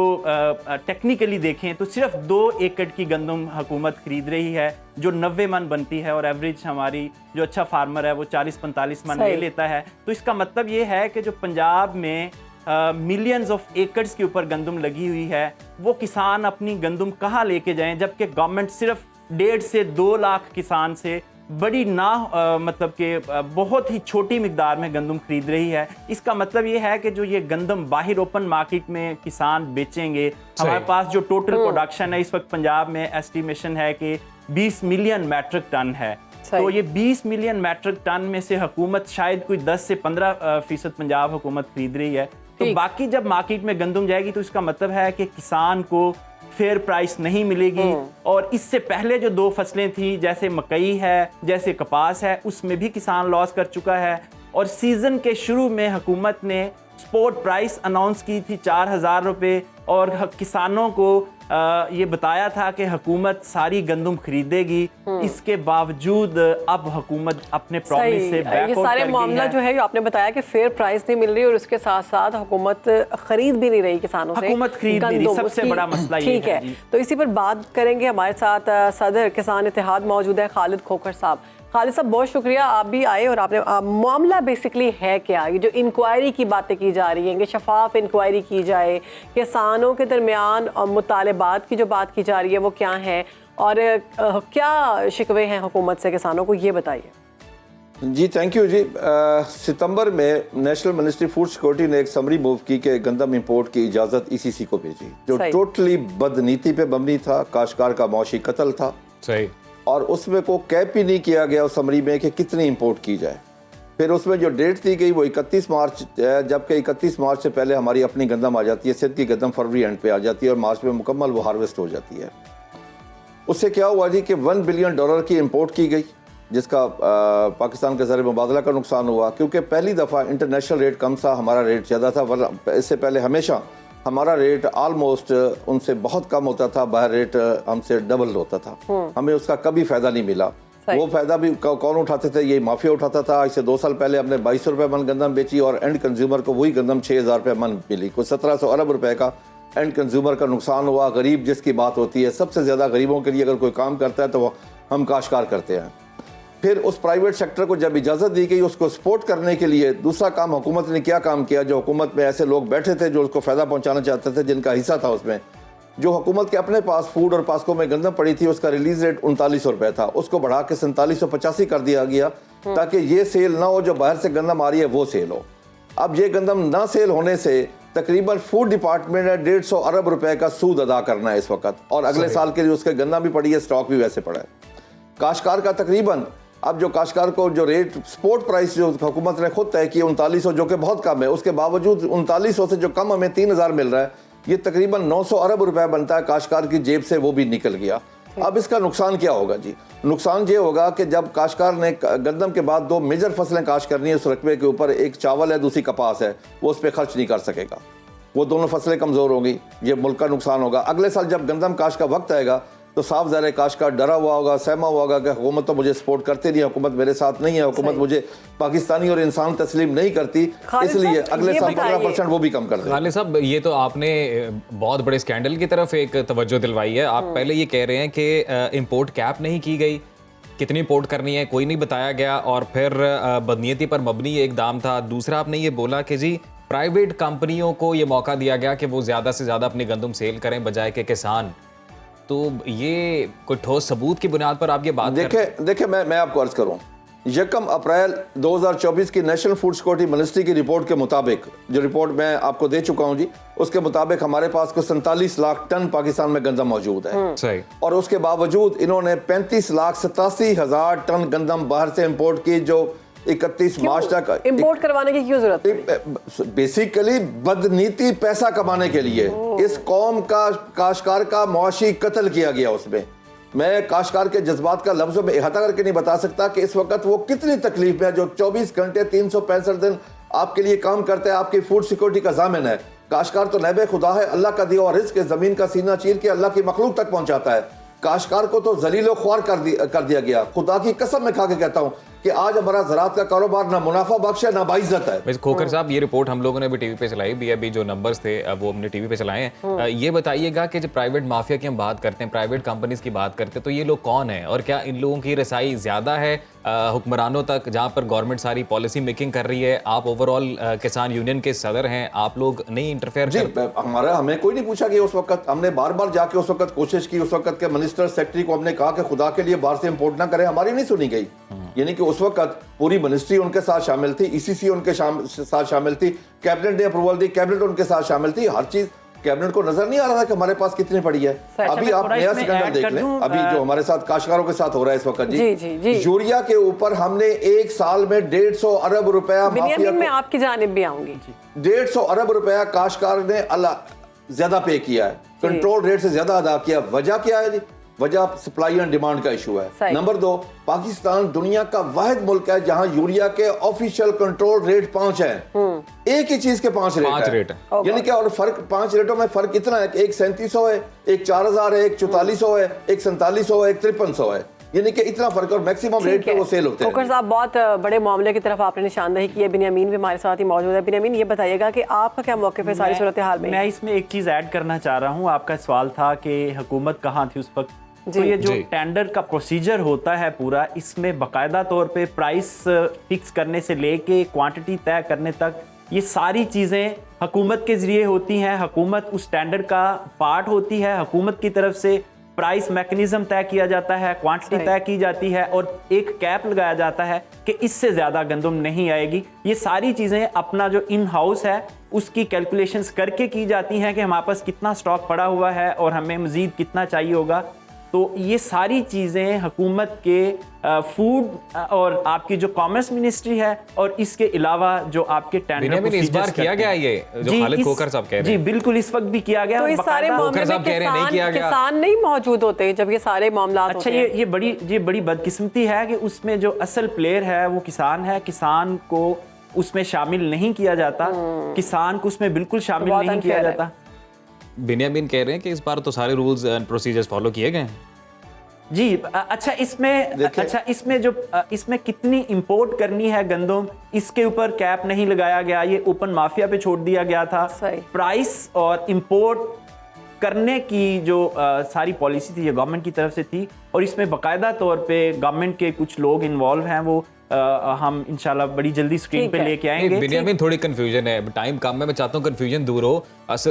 टेक्निकली देखें तो सिर्फ 2 एकड़ की गंदम हुकूमत खरीद रही है जो 90 मन बनती है, और एवरेज हमारी जो अच्छा फार्मर है वो 40-45 मन ले लेता है। तो इसका मतलब ये है कि जो पंजाब में मिलियंस ऑफ एकर्स के ऊपर गंदम लगी हुई है, वो किसान अपनी गंदम कहाँ लेके जाएं, जबकि गवर्नमेंट सिर्फ 1.5 से 2 लाख किसान से बड़ी मतलब कि बहुत ही छोटी मिकदार में गंदम खरीद रही है। इसका मतलब ये है कि जो ये गंदम बाहर ओपन मार्केट में किसान बेचेंगे, हमारे पास जो टोटल प्रोडक्शन है इस वक्त पंजाब में एस्टिमेशन है कि 20 मिलियन मैट्रिक टन है। तो ये 20 मिलियन मैट्रिक टन में से हुकूमत शायद कोई 10 से 15% पंजाब हुकूमत खरीद रही है। तो बाकी जब मार्केट में गंदम जाएगी तो इसका मतलब है कि किसान को फेयर प्राइस नहीं मिलेगी। और इससे पहले जो 2 फसलें थी जैसे मकई है, जैसे कपास है, उसमें भी किसान लॉस कर चुका है। और सीजन के शुरू में हुकूमत ने स्पॉट प्राइस अनाउंस की थी 4000 रुपये, और किसानों को ये बताया था कि हुकूमत सारी गंदम खरीदेगी। इसके बावजूद अब हुकूमत अपने प्रॉमिस से बैकआउट ये सारे मामला जो है आपने बताया कि फेयर प्राइस नहीं मिल रही और उसके साथ साथ हुकूमत खरीद भी नहीं रही किसानों से, हुकूमत खरीद नहीं रही, सबसे बड़ा मसला ये है। ठीक है, तो इसी पर बात करेंगे। हमारे साथ सदर किसान इत्तेहाद मौजूद है खालिद खोखर साहब। खालिद साहब बहुत शुक्रिया, आप भी आए और आपने मामला बेसिकली है क्या, ये जो इंक्वायरी की बातें की जा रही हैं कि शफाफ इंक्वायरी की जाए, किसानों के दरमियान मुतालबात की जो बात की जा रही है वो क्या है और क्या शिकवे हैं हुकूमत से किसानों को, ये बताइए। जी थैंक यू जी। सितंबर में नेशनल मिनिस्ट्री फूड सिक्योरिटी ने एक समरी मूव की कि गंदम इंपोर्ट की इजाज़त ईसीसी को भेजी, जो टोटली बदनीति पे मबनी था, काश्तकार का मौशी कत्ल था। सही। और उसमें को कैप ही नहीं किया गया उस समरी में कि कितनी इंपोर्ट की जाए। फिर उसमें जो डेट दी गई वो 31 मार्च, जबकि 31 मार्च से पहले हमारी अपनी गंदम आ जाती है। सिंध की गंदम फरवरी एंड पे आ जाती है और मार्च में मुकम्मल वो हार्वेस्ट हो जाती है। उससे क्या हुआ जी कि $1 बिलियन की इंपोर्ट की गई, जिसका पाकिस्तान के ज़र मुबादला का नुकसान हुआ, क्योंकि पहली दफ़ा इंटरनेशनल रेट कम था, हमारा रेट ज़्यादा था। वरना इससे पहले हमेशा हमारा रेट ऑलमोस्ट उनसे बहुत कम होता था, बाहर रेट हमसे डबल होता था। हमें उसका कभी फ़ायदा नहीं मिला। वो फ़ायदा भी कौन उठाते थे? ये माफिया उठाता था। इससे 2 साल पहले हमने 2200 रुपये मन गंदम बेची और एंड कंज्यूमर को वही गंदम 6000 रुपये मन मिली। कुछ 1700 अरब रुपए का एंड कंज्यूमर का नुकसान हुआ। गरीब जिसकी बात होती है, सबसे ज़्यादा गरीबों के लिए अगर कोई काम करता है तो हम काश्तकार करते हैं। फिर उस प्राइवेट सेक्टर को जब इजाज़त दी गई उसको सपोर्ट करने के लिए, दूसरा काम हुकूमत ने क्या काम किया, जो हुकूमत में ऐसे लोग बैठे थे जो उसको फ़ायदा पहुंचाना चाहते थे, जिनका हिस्सा था उसमें, जो हुकूमत के अपने पास फूड और पास्को में गंदम पड़ी थी, उसका रिलीज रेट 3900 रुपये था, उसको बढ़ा के 4785 कर दिया गया ताकि ये सेल ना हो, जो बाहर से गंदम आ रही है वो सेल हो। अब ये गंदम ना सेल होने से तकरीबन फूड डिपार्टमेंट ने 150 अरब रुपए का सूद अदा करना है इस वक्त, और अगले साल के लिए उसके गंदम भी पड़ी है, स्टॉक भी वैसे पड़ा है। काश्तकार का तकरीबन अब जो काश्तकार को जो रेट स्पोर्ट प्राइस जो हुकूमत ने खुद तय की 3900, जो कि बहुत कम है, उसके बावजूद 3900 से जो कम हमें 3000 मिल रहा है, ये तकरीबन 900 अरब रुपए बनता है काश्तकार की जेब से, वो भी निकल गया। अब इसका नुकसान क्या होगा जी? नुकसान ये होगा कि जब काश्तकार ने गंदम के बाद 2 मेजर फसलें काश्त करनी है उस रकबे के ऊपर, एक चावल है दूसरी कपास है, वो उस पर खर्च नहीं कर सकेगा, वो दोनों फसलें कमज़ोर होंगी, ये मुल्क का नुकसान होगा। अगले साल जब गंदम काश्त का वक्त आएगा तो साफ ज़ाहिर है काश्तकार डरा हुआ होगा, सहमा हुआ होगा कि हुकूमत तो मुझे सपोर्ट करती नहीं है, हुकूमत मेरे साथ नहीं है, हुकूमत मुझे पाकिस्तानी और इंसान तस्लीम नहीं करती, इसलिए अगले साल 15% वो भी कम कर दें। खालिद साहब, ये तो आपने बहुत बड़े स्कैंडल की तरफ एक तवज्जो दिलवाई है। आप पहले ये कह रहे हैं कि इंपोर्ट कैप नहीं की गई, कितनी इंपोर्ट करनी है कोई नहीं बताया गया, और फिर बदनीयती पर मबनी ये इकदाम था। दूसरा आपने ये बोला कि जी प्राइवेट कंपनियों को ये मौका दिया गया कि वो ज़्यादा से ज़्यादा अपनी गंदम सेल करें बजाय के किसान। तो ये कोई ठोस सबूत की बुनियाद पर आप ये बात देखिए मैं आपको अर्ज करूं, 1 अप्रैल 2024 की नेशनल फूड सिक्योरिटी मिनिस्ट्री की रिपोर्ट के मुताबिक, जो रिपोर्ट मैं आपको दे चुका हूं जी, उसके मुताबिक हमारे पास कुछ 47 लाख टन पाकिस्तान में गंदम मौजूद है। सही। और उसके बावजूद इन्होंने 35,87,000 टन गंदम बाहर से इंपोर्ट की, जो 31 मार्च तक इंपोर्ट करवाने की क्यों जरूरत पड़ी? बेसिकली बदनीति पैसा कमाने के लिए इस कौम का काश्तकार का मुआशी कत्ल किया गया। उसमें मैं काश्तकार के जज्बात का लफ्जों में इहाता करके नहीं बता सकता कि इस वक्त वो कितनी तकलीफ में है, जो 24 घंटे 365 दिन आपके लिए काम करता है, आपकी फूड सिक्योरिटी का जामिन है। काश्तकार तो नैबे खुदा है, अल्लाह का दिया हुआ रिज़्क़ ज़मीन का सीना चीर के अल्लाह की मखलूक तक पहुंचाता है। काश्तकार को तो जलीलो ख्वार कर दिया गया। खुदा की कसम मैं खा के कहता हूं कि आज हमारा ज़राअत का कारोबार ना मुनाफा बख्श है ना बाइज्जत है। खोखर साहब, ये रिपोर्ट हम लोगों ने भी टीवी पे चलाई भी, अभी जो नंबर्स थे वो हमने टीवी पे चलाए हैं। ये बताइएगा कि जब प्राइवेट माफिया की हम बात करते हैं, प्राइवेट कंपनीज की बात करते हैं, तो ये लोग कौन है और क्या इन लोगों की रसाई ज्यादा है हुक्मरानों तक, जहां पर गवर्नमेंट सारी पॉलिसी मेकिंग कर रही है? आप ओवरऑल किसान यूनियन के सदर हैं, आप लोग नहीं इंटरफेयर करते? हमें कोई नहीं पूछा कि उस वक्त हमने बार बार जाके उस वक्त कोशिश की, उस वक्त के मिनिस्टर सेक्रेटरी को हमने कहा कि खुदा के लिए बाहर से इंपोर्ट ना करें, हमारी नहीं सुनी गई। यानी कि उस वक्त पूरी मिनिस्ट्री उनके साथ शामिल थी, ईसीसी उनके साथ शामिल थी, कैबिनेट ने अप्रूवल दी, कैबिनेट उनके साथ शामिल थी, हर चीज कैबिनेट को नजर नहीं आ रहा था कि हमारे पास कितनी पड़ी है। अभी आप नया सिकंदर देख लें, अभी जो हमारे साथ काश्तकारों के साथ हो रहा है इस वक्त जी, यूरिया के ऊपर हमने एक साल में 150 अरब रुपया माफिया में आपकी जानिब भी आऊंगी 150 अरब रुपया काश्तकार ने ज्यादा पे किया है, कंट्रोल रेट से ज्यादा अदा किया। वजह क्या है जी? वजह सप्लाई एंड डिमांड का इशू है। नंबर 2, पाकिस्तान दुनिया का वाहिद मुल्क है जहां यूरिया के ऑफिशियल कंट्रोल रेट 5 है। एक ही चीज के 5 रेट है। यानी क्या? और फर्क 5 रेटों में फर्क इतना है कि एक 3700 है, एक 4000 है, एक 4400 है, एक 4700 है, एक 5300 है। यानी कि इतना फर्क, और मैक्सिमम रेट पे वो सेल होते हैं। खोखर साहब, बहुत बड़े मामले की तरफ आपने निशानदेही की है। बिन्यामीन भी हमारे साथ ही मौजूद है। बिन्यामीन, ये बताइएगा कि आपका क्या मौक़िफ़ है सारी सूरत हाल में? मैं इसमें एक चीज़ ऐड करना चाह रहा हूँ। आपका सवाल था कि हुकूमत कहाँ थी उस वक्त। तो ये जो टेंडर का प्रोसीजर होता है पूरा, इसमें बाकायदा तौर पे प्राइस फिक्स करने से लेके क्वांटिटी तय करने तक, ये सारी चीज़ें हुकूमत के ज़रिए होती हैं। हुकूमत उस टेंडर का पार्ट होती है। हुकूमत की तरफ से प्राइस मैकेनिज्म तय किया जाता है, क्वांटिटी तय की जाती है और एक कैप लगाया जाता है कि इससे ज़्यादा गंदम नहीं आएगी। ये सारी चीज़ें अपना जो इन हाउस है उसकी कैलकुलेशंस करके की जाती हैं कि हमारे पास कितना स्टॉक पड़ा हुआ है और हमें मज़ीद कितना चाहिए होगा। तो ये सारी चीज़ें हुकूमत के फूड और आपकी जो कॉमर्स मिनिस्ट्री है और इसके अलावा जो आपके टेंडर इस बार किया गया ये जो खालिद खोखर साहब कह रहे हैं। जी बिल्कुल, इस वक्त भी किया गया। तो इस सारे मामले में किसान नहीं मौजूद होते जब ये सारे मामला अच्छा, ये बड़ी बदकिस्मती है कि उसमें जो असल प्लेयर है वो किसान है। किसान को उसमें शामिल नहीं किया जाता, किसान को उसमें बिल्कुल शामिल नहीं किया जाता। बिन्यामीन कह रहे हैं कि इस बार तो सारे रूल्स एंड प्रोसीजर्स फॉलो किए गए जी। अच्छा, इसमें कितनी इंपोर्ट करनी है गंदम, इसके ऊपर कैप नहीं लगाया गया, ये ओपन माफिया पे छोड़ दिया गया था। प्राइस और इंपोर्ट करने की जो सारी पॉलिसी थी ये गवर्नमेंट की तरफ से थी और इसमें बाकायदा तौर पे गवर्नमेंट के कुछ लोग इन्वॉल्व हैं। वो हम इंशाल्लाह बड़ी जल्दी स्क्रीन पे लेके आएंगे। बिन्यामीन, थोड़ी कंफ्यूजन है, टाइम कम है, मैं चाहता हूँ कंफ्यूजन दूर हो।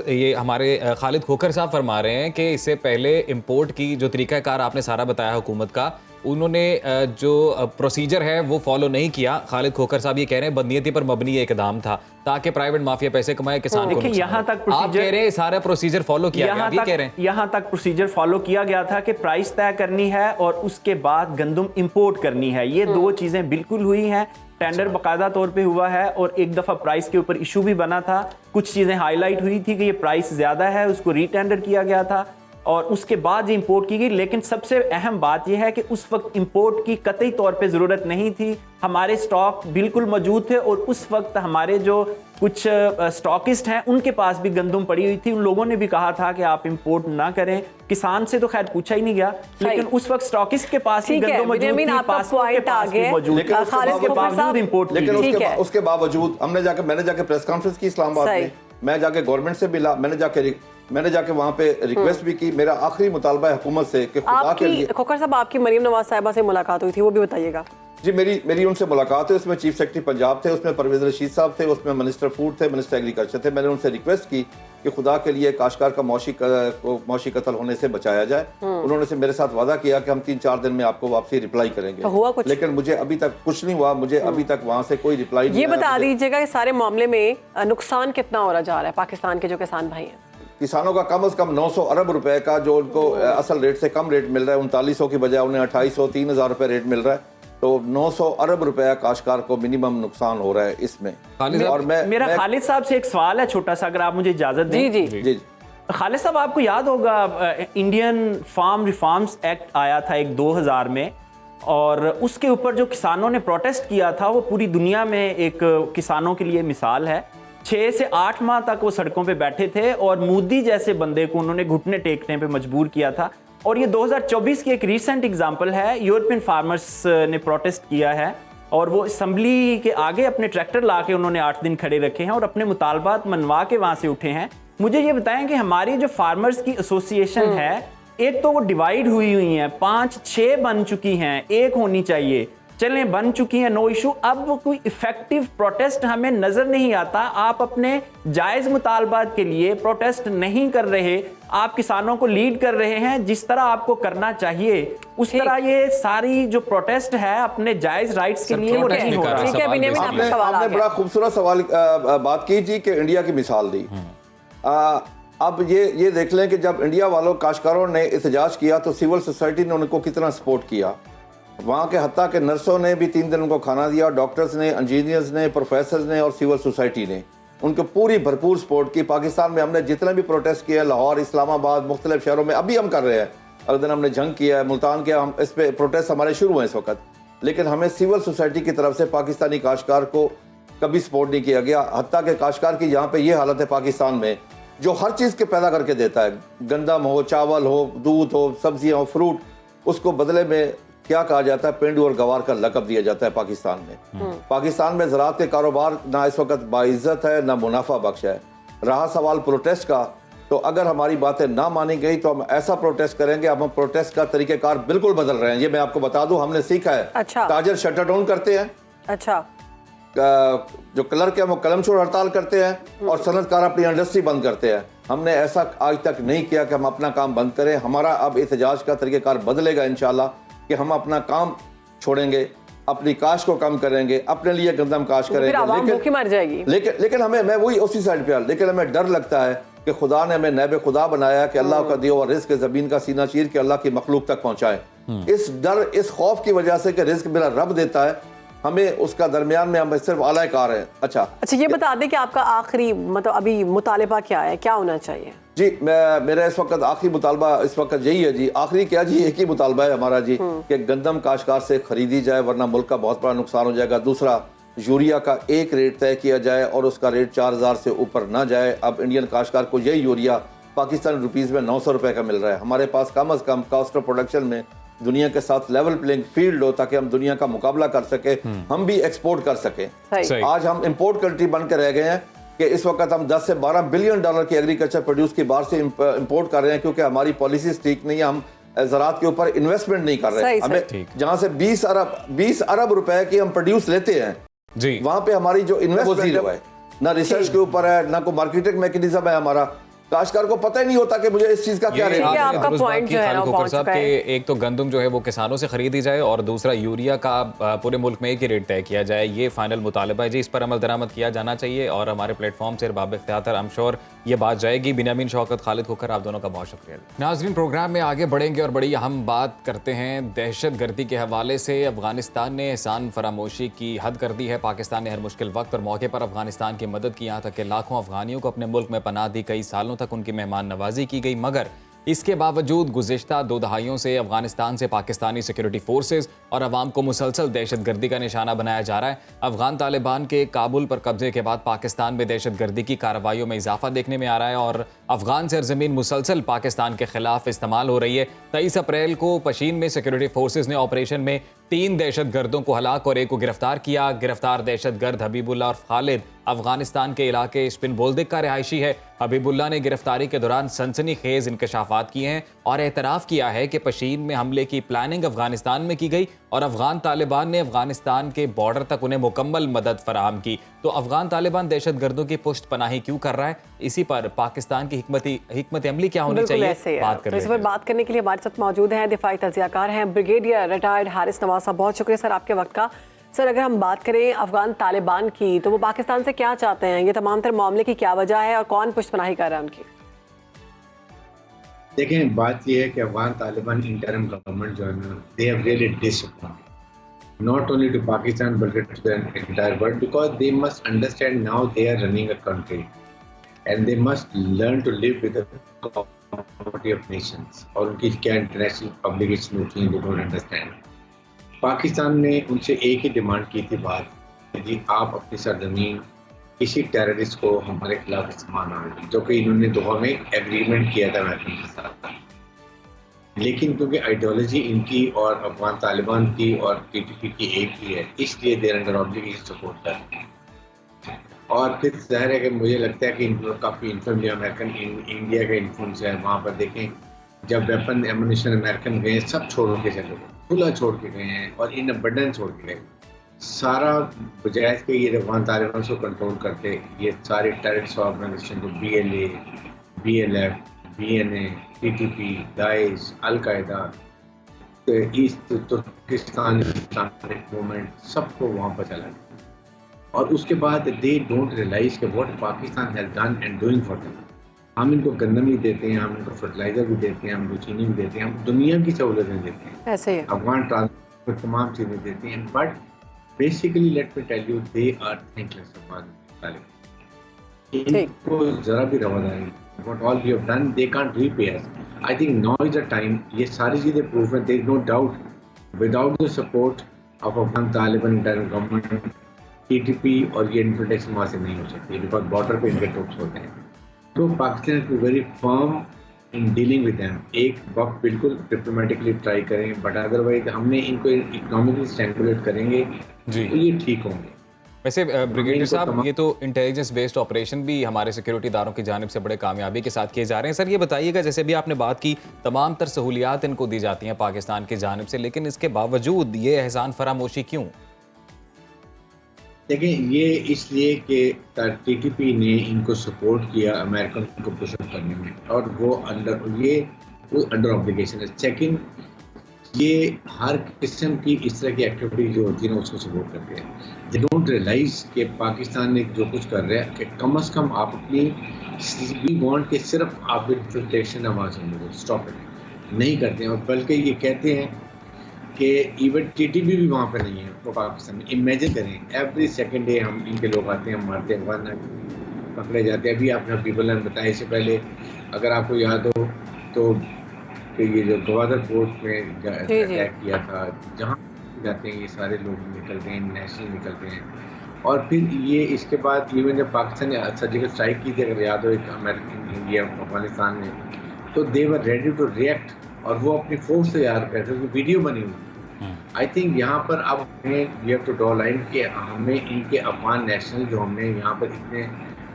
ये हमारे खालिद खोखर साहब फरमा रहे हैं कि इससे पहले इंपोर्ट की जो तरीकाकार आपने सारा बताया हुकूमत का, उन्होंने जो प्रोसीजर है वो फॉलो नहीं किया। खालिद खोखर साहब ये कह रहे हैं बदनीयती पर मबनी एक इकदाम था ताकि प्राइवेट माफिया पैसे कमाए, किसान को यहाँ तक आप कह रहे हैं सारा प्रोसीजर फॉलो किया गया, अभी कह रहे हैं यहाँ तक प्रोसीजर फॉलो किया गया था कि प्राइस तय करनी है और उसके बाद गंदम इंपोर्ट करनी है। ये दो चीजें बिल्कुल हुई हैं। टेंडर बाकायदा तौर पे हुआ है और एक दफा प्राइस के ऊपर इशू भी बना था। कुछ चीजें हाईलाइट हुई थी कि ये प्राइस ज्यादा है, उसको रीटेंडर किया गया था और उसके बाद ये इंपोर्ट की गई। लेकिन सबसे अहम बात यह है कि उस वक्त इंपोर्ट की कतई तौर पे ज़रूरत नहीं थी, हमारे स्टॉक बिल्कुल मौजूद थे और उस वक्त हमारे जो कुछ स्टॉकिस्ट हैं उनके पास भी गंदम पड़ी हुई थी। उन लोगों ने भी कहा था कि आप इंपोर्ट ना करें। किसान से तो खैर पूछा ही नहीं गया, लेकिन उस वक्त स्टॉकिस्ट के पास ही गंदम मौजूद थी, पासपोर्ट के पास भी मौजूद थी, उसके बावजूद इंपोर्ट की। लेकिन उसके बावजूद मैंने जाके प्रेस कॉन्फ्रेंस की इस्लामाबाद में, मैं जाके गवर्नमेंट से मिला, मैंने जाके वहाँ पे रिक्वेस्ट भी की। मेरा आखिरी मुतालबा है हुकूमत से कि खुदा के लिए। खोखर साहब, आपकी मरीम नवाज साहिबा से मुलाकात हुई थी, वो भी बताइएगा। जी, मेरी उनसे मुलाकात है। उसमें चीफ सेक्रेटरी पंजाब थे, उसमें परवेज रशीद साहब थे, उसमें मिनिस्टर फूड थे, मिनिस्टर एग्रीकल्चर थे। मैंने उनसे रिक्वेस्ट की कि खुदा के लिए काश्तकार का मौशी कत्ल होने से बचाया जाए। उन्होंने से मेरे साथ वादा किया कि हम 3-4 दिन में आपको वापसी रिप्लाई करेंगे। तो हुआ कुछ? लेकिन मुझे अभी तक कुछ नहीं हुआ। मुझे अभी तक वहाँ से कोई रिप्लाई नहीं। ये बता दीजिएगा इस सारे मामले में नुकसान कितना हो रहा जा रहा है पाकिस्तान के जो किसान भाई हैं? किसानों का कम से कम 900 अरब रुपए का जो उनको असल रेट से कम रेट मिल रहा है, 3900 की बजाय उन्हें 2800-3000 रुपए रेट मिल रहा है। तो 900 अरब रुपया काश्तकार को मिनिमम नुकसान हो रहा है इसमें। और मेरा खालिद साहब से एक सवाल है छोटा सा, अगर आप मुझे इजाजत दें। जी जी जी। खालिद साहब, आपको याद होगा इंडियन फार्म रिफॉर्म्स एक्ट आया था एक 2000 में, और उसके ऊपर जो किसानों ने प्रोटेस्ट किया था वो पूरी दुनिया में एक किसानों के लिए मिसाल है। 6 से 8 माह तक वो सड़कों पे बैठे थे और मोदी जैसे बंदे को उन्होंने घुटने टेकने पे मजबूर किया था। और ये 2024 की एक रीसेंट एग्जांपल है। यूरोपियन फार्मर्स ने प्रोटेस्ट किया है और वो असम्बली के आगे अपने ट्रैक्टर ला के उन्होंने 8 दिन खड़े रखे हैं और अपने मुतालबात मनवा के वहाँ से उठे हैं। मुझे ये बताएं कि हमारी जो फार्मर्स की एसोसिएशन है, एक तो वो डिवाइड हुई हैं, 5-6 बन चुकी हैं, एक होनी चाहिए। चलें, बन चुकी हैं, नो इशू। अब कोई इफेक्टिव प्रोटेस्ट हमें नजर नहीं आता। आप अपने जायज मुतालबात के लिए प्रोटेस्ट नहीं कर रहे, आप किसानों को लीड कर रहे हैं जिस तरह आपको करना चाहिए, उस तरह ये सारी जो प्रोटेस्ट है अपने जायज राइट्स के लिए वो नहीं हो रहा। आपने बड़ा खूबसूरत सवाल बात की जी कि इंडिया की मिसाल दी। अब ये देख लें कि जब इंडिया वालों काश्तकारों ने एहतजाज किया तो सिविल सोसाइटी ने उनको कितना सपोर्ट किया। वहाँ के हत्ता के नर्सों ने भी 3 दिन उनको खाना दिया, डॉक्टर्स ने, इंजीनियर्स ने, प्रोफेसर्स ने और सिविल सोसाइटी ने उनको पूरी भरपूर सपोर्ट की। पाकिस्तान में हमने जितने भी प्रोटेस्ट किए, लाहौर, इस्लामाबाद, मुख्तलिफ शहरों में, अभी हम कर रहे हैं। अगले दिन हमने जंग किया है, मुल्तान किया, हम इस पे प्रोटेस्ट हमारे शुरू हैं इस वक्त। लेकिन हमें सिविल सोसाइटी की तरफ से पाकिस्तानी काश्तकार को कभी सपोर्ट नहीं किया गया। हत्ता के काश्तकार की यहाँ पे ये हालत है पाकिस्तान में, जो हर चीज़ के पैदा करके देता है, गंदम हो, चावल हो, दूध हो, सब्जियाँ हो, फ्रूट, उसको बदले में क्या कहा जाता है, पेंडू और गवार का लक़ब दिया जाता है पाकिस्तान में। पाकिस्तान में ज़राअत के कारोबार ना इस वक्त बाइज़्ज़त है ना मुनाफा बख्श है। रहा सवाल प्रोटेस्ट का, तो अगर हमारी बातें ना मानी गई तो हम ऐसा प्रोटेस्ट करेंगे। अब हम प्रोटेस्ट का तरीक़ेकार बिल्कुल बदल रहे हैं, ये मैं आपको बता दूं, हमने सीखा है। अच्छा। ताजर शटर डाउन करते हैं, अच्छा, जो क्लर्क है वो कलम छोड़ हड़ताल करते हैं और सनतकार अपनी इंडस्ट्री बंद करते हैं। हमने ऐसा आज तक नहीं किया कि हम अपना काम बंद करें। हमारा अब एहतजाज का तरीक़ेकार बदलेगा इंशाल्लाह, कि हम अपना काम छोड़ेंगे, अपनी काश को कम करेंगे, अपने लिए गंदम काश करेंगे। मर जाएगी। लेकिन हमें, मैं वही उसी साइड पे, लेकिन हमें डर लगता है कि खुदा ने हमें नैब खुदा बनाया कि अल्लाह का दिया हुआ रिस्क ज़मीन का सीना चीर के अल्लाह की मखलूक तक पहुंचाए। इस डर, इस खौफ की वजह से कि रिस्क मेरा रब देता है, हमें उसका दरमियान में हम सिर्फ आलाकार हैं। अच्छा, ये बता दें कि आपका आखिरी मतलब अभी मुतालिबा क्या है, क्या होना चाहिए? जी, मेरा इस वक्त आखिरी मुतालबा इस वक्त यही है जी। आखिरी क्या जी, एक ही मुतालबा है हमारा जी कि गंदम काश्तकार से खरीदी जाए, वरना मुल्क का बहुत बड़ा नुकसान हो जाएगा। दूसरा, यूरिया का एक रेट तय किया जाए और उसका रेट 4000 से ऊपर ना जाए। अब इंडियन काश्तकार को यही यूरिया पाकिस्तानी रुपीज़ में 900 रुपये का मिल रहा है। हमारे पास कम अज़ कम कॉस्ट ऑफ प्रोडक्शन में दुनिया के साथ लेवल प्लेइंग फील्ड हो, ताकि हम दुनिया का मुकाबला कर सके, हम भी एक्सपोर्ट कर सकें। आज हम इंपोर्ट कंट्री बन के रह गए हैं कि इस वक्त हम 10 से 12 बिलियन डॉलर की एग्रीकल्चर प्रोड्यूस की बाहर से इंपोर्ट कर रहे हैं, क्योंकि हमारी पॉलिसीज ठीक नहीं है। हम ज़राअत के ऊपर इन्वेस्टमेंट नहीं कर रहे हैं। हमें जहां से 20 अरब रुपए की हम प्रोड्यूस लेते हैं जी, वहां पे हमारी जो इन्वेस्टमेंट है, ना रिसर्च के ऊपर है, ना कोई मार्केटिंग मैकेनिज्म है। हमारा काश्तकार को पता ही नहीं होता कि मुझे इस चीज का क्या रेट है। आपका पॉइंट जो है ना पहुंच चुका है। एक तो गंदम जो है वो किसानों से खरीदी जाए और दूसरा यूरिया का पूरे मुल्क में एक ही रेट तय किया जाए, ये फाइनल मुतालबा है जी। इस पर अमल दरामद किया जाना चाहिए और हमारे प्लेटफॉर्म से बाब इख्तियार आई एम श्योर ये बात जाएगी। बिन्यामीन शौकत, खालिद खोखर, आप दोनों का बहुत शुक्रिया। नाज़रीन, प्रोग्राम में आगे बढ़ेंगे और बड़ी अहम बात करते हैं दहशत गर्दी के हवाले से। अफगानिस्तान ने एहसान फरामोशी की हद कर दी है। पाकिस्तान ने हर मुश्किल वक्त और मौके पर अफगानिस्तान की मदद की, यहाँ तक कि लाखों अफगानियों को अपने मुल्क में पनाह दी। कई सालों तक उनकी मेहमान नवाजी की गई, मगर इसके बावजूद गुज़िश्ता 2 दहाइयों से अफगानिस्तान से पाकिस्तानी सिक्योरिटी फोर्सेज और अवाम को मुसलसल दहशतगर्दी का निशाना बनाया जा रहा है। अफगान तालिबान के काबुल पर कब्जे के बाद पाकिस्तान में दहशतगर्दी की कार्रवाइयों में इजाफा देखने में आ रहा है और अफगान सरजमीन मुसलसल पाकिस्तान के खिलाफ इस्तेमाल हो रही है। 23 अप्रैल को पशीन में सिक्योरिटी फोर्सेज ने ऑपरेशन में 3 दहशतगर्दों को हलाक और 1 को गिरफ्तार किया। गिरफ्तार दहशतगर्द हबीबुल्लाह और खालिद अफगानिस्तान के इलाके स्पिन बोल्दिक का रिहायशी है। हबीबुल्लाह ने गिरफ्तारी के दौरान सनसनीखेज इंकशाफात किए हैं और एतराफ़ किया है कि पशीन में हमले की प्लानिंग अफगानिस्तान में की गई और अफगान तालिबान ने अफगानिस्तान के बॉर्डर तक उन्हें मुकम्मल मदद फराहम की। तो अफगान तालिबान दहशतगर्दों की पुष्ट पनाही क्यों कर रहा है, इसी पर पाकिस्तान की हिकमत अमली क्या होनी चाहिए, बात करने के लिए हमारे साथ मौजूद हैं दिफाई तज्जियाकार हैं ब्रिगेडियर रिटायर्ड हारिस नवाज साहब। बहुत शुक्रिया सर आपके वक्त का। सर, अगर हम बात करें अफगान तालिबान की, तो वो पाकिस्तान से क्या चाहते हैं, ये तमाम तर मामले की क्या वजह है और कौन पुष्टपनाही कर रहा है उनकी? देखें, बात यह है कि अफगान तालिबान इंटरिम गवर्नमेंट जो है ना, they have really disappointed not only to Pakistan but to the entire world, because they must understand now they are running a country and they must learn to live with the community of nations. और उनकी क्या international obligation होती हैं, they don't understand. Pakistan ने उनसे एक ही demand की थी बात कि जी आप अपनी सरजमीन किसी टेररिस्ट को हमारे खिलाफ इस्तेमाल ना करें, जो कि इन्होंने दोहा में एग्रीमेंट किया था अमेरिका के साथ। लेकिन क्योंकि आइडियोलॉजी इनकी और अफगान तालिबान की और टीटीपी की एक ही है, इसलिए देर अंडर ऑब्लिगेशन सपोर्ट करते हैं। और फिर जाहिर है कि मुझे लगता है कि इनको काफ़ी इन्फ्लुएंस अमेरिकन इंडिया का इन्फ्लुएंस है वहाँ पर। देखें, जब वेपन एमुनिशन अमेरिकन गए सब छोड़ के चले गए, खुला छोड़ के गए हैं और इन अबंडेंस छोड़ के गए सारा, बजाय के ये अफगान तालिबान को कंट्रोल करते। ये सारे टेररिस्ट ऑर्गेनाइजेशन जो BLA, BLF, BNA, TTP, Daesh, al Qaeda, East Turkistan Islamic Movement, सबको वहाँ पर चला गया। और उसके बाद दे डोंट रियलाइज के what Pakistan has done and doing for them. हम इनको गंदम भी देते हैं, हम इनको फर्टिलाइजर भी देते हैं, हम इनको चीनी भी देते हैं, हम दुनिया की सहूलतें देते हैं, ऐसे ही अफगान ट्रांसपोर्ट तमाम चीज़ें देते हैं। But basically let me tell you, they are thankless Afghan. इनको जरा भी रवादारी, what all we have done, they can't repay us. I think now is the time, ये सारी चीज़ें प्रूफ है, there is no doubt without the support of Afghan Taliban interim government, TTP और ये इन्फिल्ट्रेशन वहाँ से नहीं हो सकती, बिकॉज बॉर्डर पे इनके ट्रूप्स होते हैं। तो Pakistan is very firm in dealing with them. एक वक्त बिल्कुल डिप्लोमेटिकली ट्राई करें, बट अदरवाइज हमने इनको इकोनॉमिकली स्ट्रैंगुलेट करेंगे तो ये ठीक होंगे। वैसे ब्रिगेडियर साहब, ये तो इंटेलिजेंस बेस्ड ऑपरेशन भी हमारे सिक्योरिटी इदारों की जानिब से बड़े कामयाबी के साथ किए जा रहे हैं। सर, ये बताइएगा, जैसे भी आपने बात की, तमाम तर सहूलियात इनको दी जाती हैं पाकिस्तान की जानिब से, लेकिन इसके बावजूद ये एहसान फरामोशी क्यों? देखिए, ये इसलिए कि TTP ने इनको सपोर्ट किया अमेरिकन को पुशअप करने में, और वो अंडर ऑब्लिगेशन है। सेकंड, ये हर किस्म की इस तरह की एक्टिविटी जो होती है ना, उसको सपोर्ट करते हैं। दे डोंट रियलाइज कि पाकिस्तान ने जो कुछ कर रहा है कि कम अज़ कम आप अपनी वी वांट के सिर्फ आप इन्फिल्ट्रेशन आवाज़ सुन, स्टॉप इट, नहीं करते हैं। और बल्कि ये कहते हैं कि इवन TTP भी वहाँ पर नहीं है वो पाकिस्तान में। इमेजिन करें, एवरी सेकंड डे हम इनके लोग आते हैं, मारते हैं, वरना पकड़े जाते हैं। अभी आपने पीपल ने बताया, इससे पहले अगर आपको याद हो तो ये जो गवादर पोर्ट में अटैक किया था, जहाँ जाते हैं ये सारे लोग निकलते हैं, नेशनल निकलते हैं। और फिर ये इसके बाद इवन जब पाकिस्तान ने सर्जिकल स्ट्राइक की थी, अगर याद हो, एक अमेरिकन, इंडिया, अफगानिस्तान में, तो दे वर रेडी टू रिएक्ट और वो अपनी फोर्स तैयार करते थे, वीडियो बनी हुई। आई थिंक यहाँ पर अब हमें we have to draw line कि हमें इनके अफगान नेशनल जो हमने यहाँ पर इतने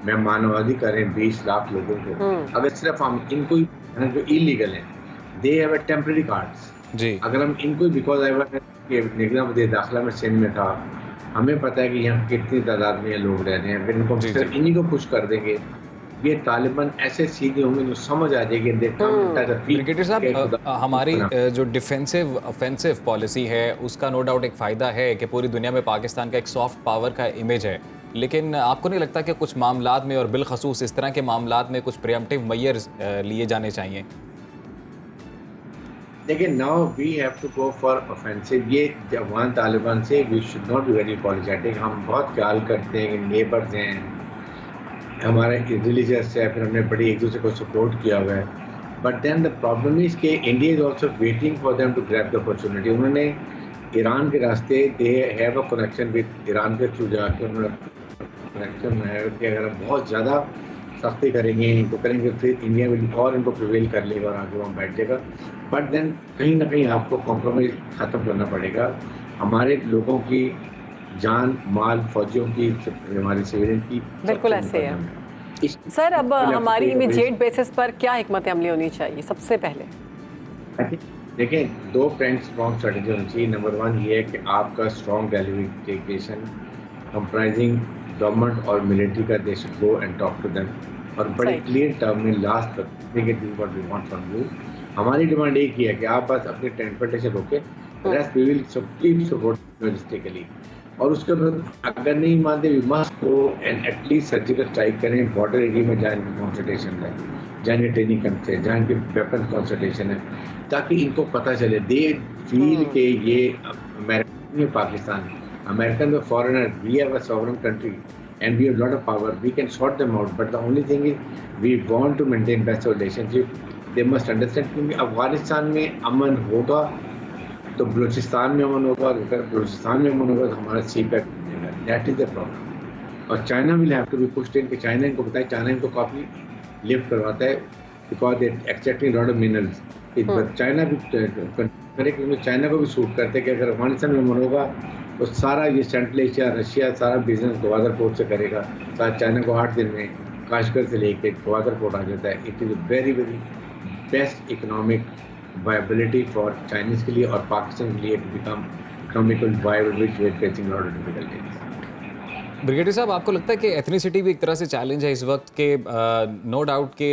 मेहमानवाजी कर रहे हैं 20 लाख लोगों को, अगर सिर्फ हम इनको जो इलीगल हैं, they have a temporary cards जी, अगर हम इनको, बिकॉज आई वाज निगरान दाखिला में सिंध में था, हमें पता है कि यहाँ कितनी तादाद में लोग रह रहे हैं, फिर इनको सिर्फ इन्हीं को पुश कर देंगे, ये तालिबान ऐसे सीधे होंगे जो समझ आ जाएगी। ब्रिगेडियर साहब, हमारी जो डिफेंसिव ऑफेंसिव पॉलिसी है उसका नो डाउट एक फ़ायदा है कि पूरी दुनिया में पाकिस्तान का एक सॉफ्ट पावर का इमेज है, लेकिन आपको नहीं लगता कि कुछ मामलात में और बिलखसूस इस तरह के मामलात में कुछ प्रिएम्प्टिव मेजर्स लिए जाने चाहिए? देखिए, now we have to go for offensive. ये अफगान तालिबान से we should not be very politic. हम बहुत ख्याल करते हैं कि नेबर्स हैं, हमारे रिलीजियस है, फिर हमने बड़ी एक दूसरे को सपोर्ट किया हुआ है, but then the problem is कि India is also waiting for them to grab the opportunity. उन्होंने ईरान के रास्ते they have a connection with Iran के थ्रू जाके उन्होंने कनेक्शन है कि अगर हम बहुत ज़्यादा सख्ती करेंगे इनको करेंगे फिर इंडिया विल और इनको प्रिवेल कर लेगा और आगे वहाँ बैठ जाएगा। बट देन कहीं ना कहीं आपको कॉम्प्रोमाइज़ ख़त्म करना पड़ेगा। हमारे लोगों की जान माल फौजियों की हमारी सिविलियन की बिल्कुल ऐसे है। सर अब हमारी इमीडिएट बेसिस पर क्या हिकमत अमली होनी चाहिए सबसे पहले? देखें, दो फ्रेंड्स स्ट्रॉन्ग स्ट्रेटजी होनी चाहिए। नंबर 1 ये है कि आपका स्ट्रॉन्ग डेलीगेशन कंप्राइजिंग गवर्नमेंट और मिलिट्री का they should go and talk to them और बड़े क्लियर टर्म में लास्ट तक what we want from you. हमारी डिमांड एक ही है कि आप बस अपने ट्रांसपोर्टेशन रोके, rest we will support logistically. और उसके बाद अगर नहीं मानते we must go and at least surgical strike करें, बॉर्डर एरिया में जहाँ इनकी कॉन्सल्टेशन है, जहाँ इनके ट्रेनिंग कैंप है, जहाँ इनके वेपन कॉन्सल्टेशन है, ताकि इनको पता चले दे फील के ये अमेरिकन में पाकिस्तान, अमेरिकन में foreigner, we have a sovereign country and we have a lot of power, we can sort them out, but the only thing is we want to maintain best relationship. They must understand कि अफगानिस्तान में अमन होगा तो बलूचिस्तान में अमन होगा, अगर बलूचिस्तान में अमन होगा तो हमारा सी पैक मिलेगा। That is the problem. और China will have to be pushed in कि चाइना इनको बताए, चाइना इनको काफ़ी लिफ्ट करवाता है because they extracting lot of minerals. China भी करे क्योंकि चाइना को भी सूट करते हैं कि अगर अफगानिस्तान में अमन होगा तो सारा ये सेंट्रल एशिया रशिया सारा बिजनेस ग्वादर पोर्ट से करेगा। साथ चाइना को 8 दिन में काशगर से लेके ग्वादर पोर्ट आ जाता है। It is very very best economic viability for Chinese के लिए और पाकिस्तान के लिए to become economical viable which we are facing lot of difficulties. Brigadier साहब, आपको लगता है कि एथनिसिटी भी एक तरह से चैलेंज है इस वक्त के? नो डाउट के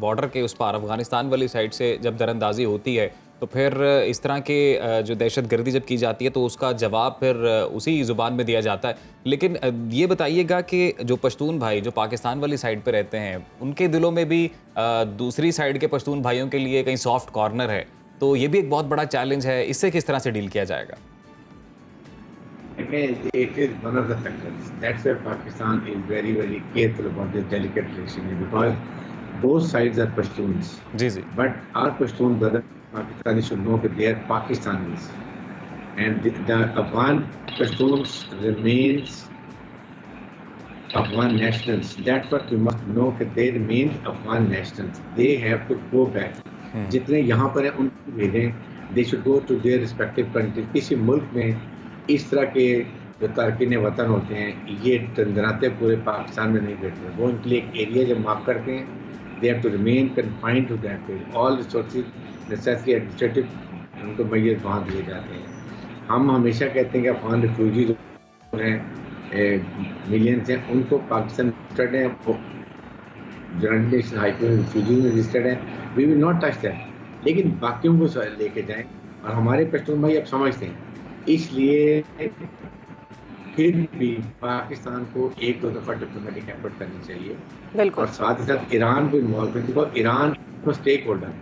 बॉर्डर के उस पार अफगानिस्तान वाली साइड से जब दरअंदाजी होती है तो फिर इस तरह के जो दहशतगर्दी जब की जाती है तो उसका जवाब फिर उसी ज़ुबान में दिया जाता है। लेकिन ये बताइएगा कि जो पश्तून भाई जो पाकिस्तान वाली साइड पे रहते हैं उनके दिलों में भी दूसरी साइड के पश्तून भाइयों के लिए कहीं सॉफ्ट कॉर्नर है, तो ये भी एक बहुत बड़ा चैलेंज है। इससे किस तरह से डील किया जाएगा? It is one of the factors. That's why Pakistan is very very careful about this delicate relation because both sides are Pashtuns. Ji ji. But our Pashtun brother Pakistani should know that they are Pakistanis, and the Afghan Pashtuns remains Afghan nationals. That's what you must know that they remain Afghan nationals. They have to go back. जितने यहाँ पर हैं उनको भेजें. They should go to their respective countries. किसी मुल्क में इस तरह के जो तारकीन वतन होते हैं ये तंजनाते पूरे पाकिस्तान में नहीं बैठते। वो उनके लिए एक एरिया जब मार्क करते हैं they have to remain confined to that area. All resources necessary administrative उनको मैयत वहाँ दिए जाते हैं। हम हमेशा कहते हैं कि अफगान रिफ्यूजीज हैं मिलियंस हैं, उनको पाकिस्तान रजिस्टर्ड हैं, United Nation High Commission refugees में रजिस्टर्ड हैं। We will not touch that, लेकिन बाकियों को लेके जाएं। और हमारे पश्तून भाई अब समझते हैं, इसलिए फिर भी पाकिस्तान को 1-2 दफ़ा डिप्लोमेटिक एफर्ट करनी चाहिए और साथ ही साथ ईरान को इन्वॉल्व करनी चाहिए। ईरान को stake holder,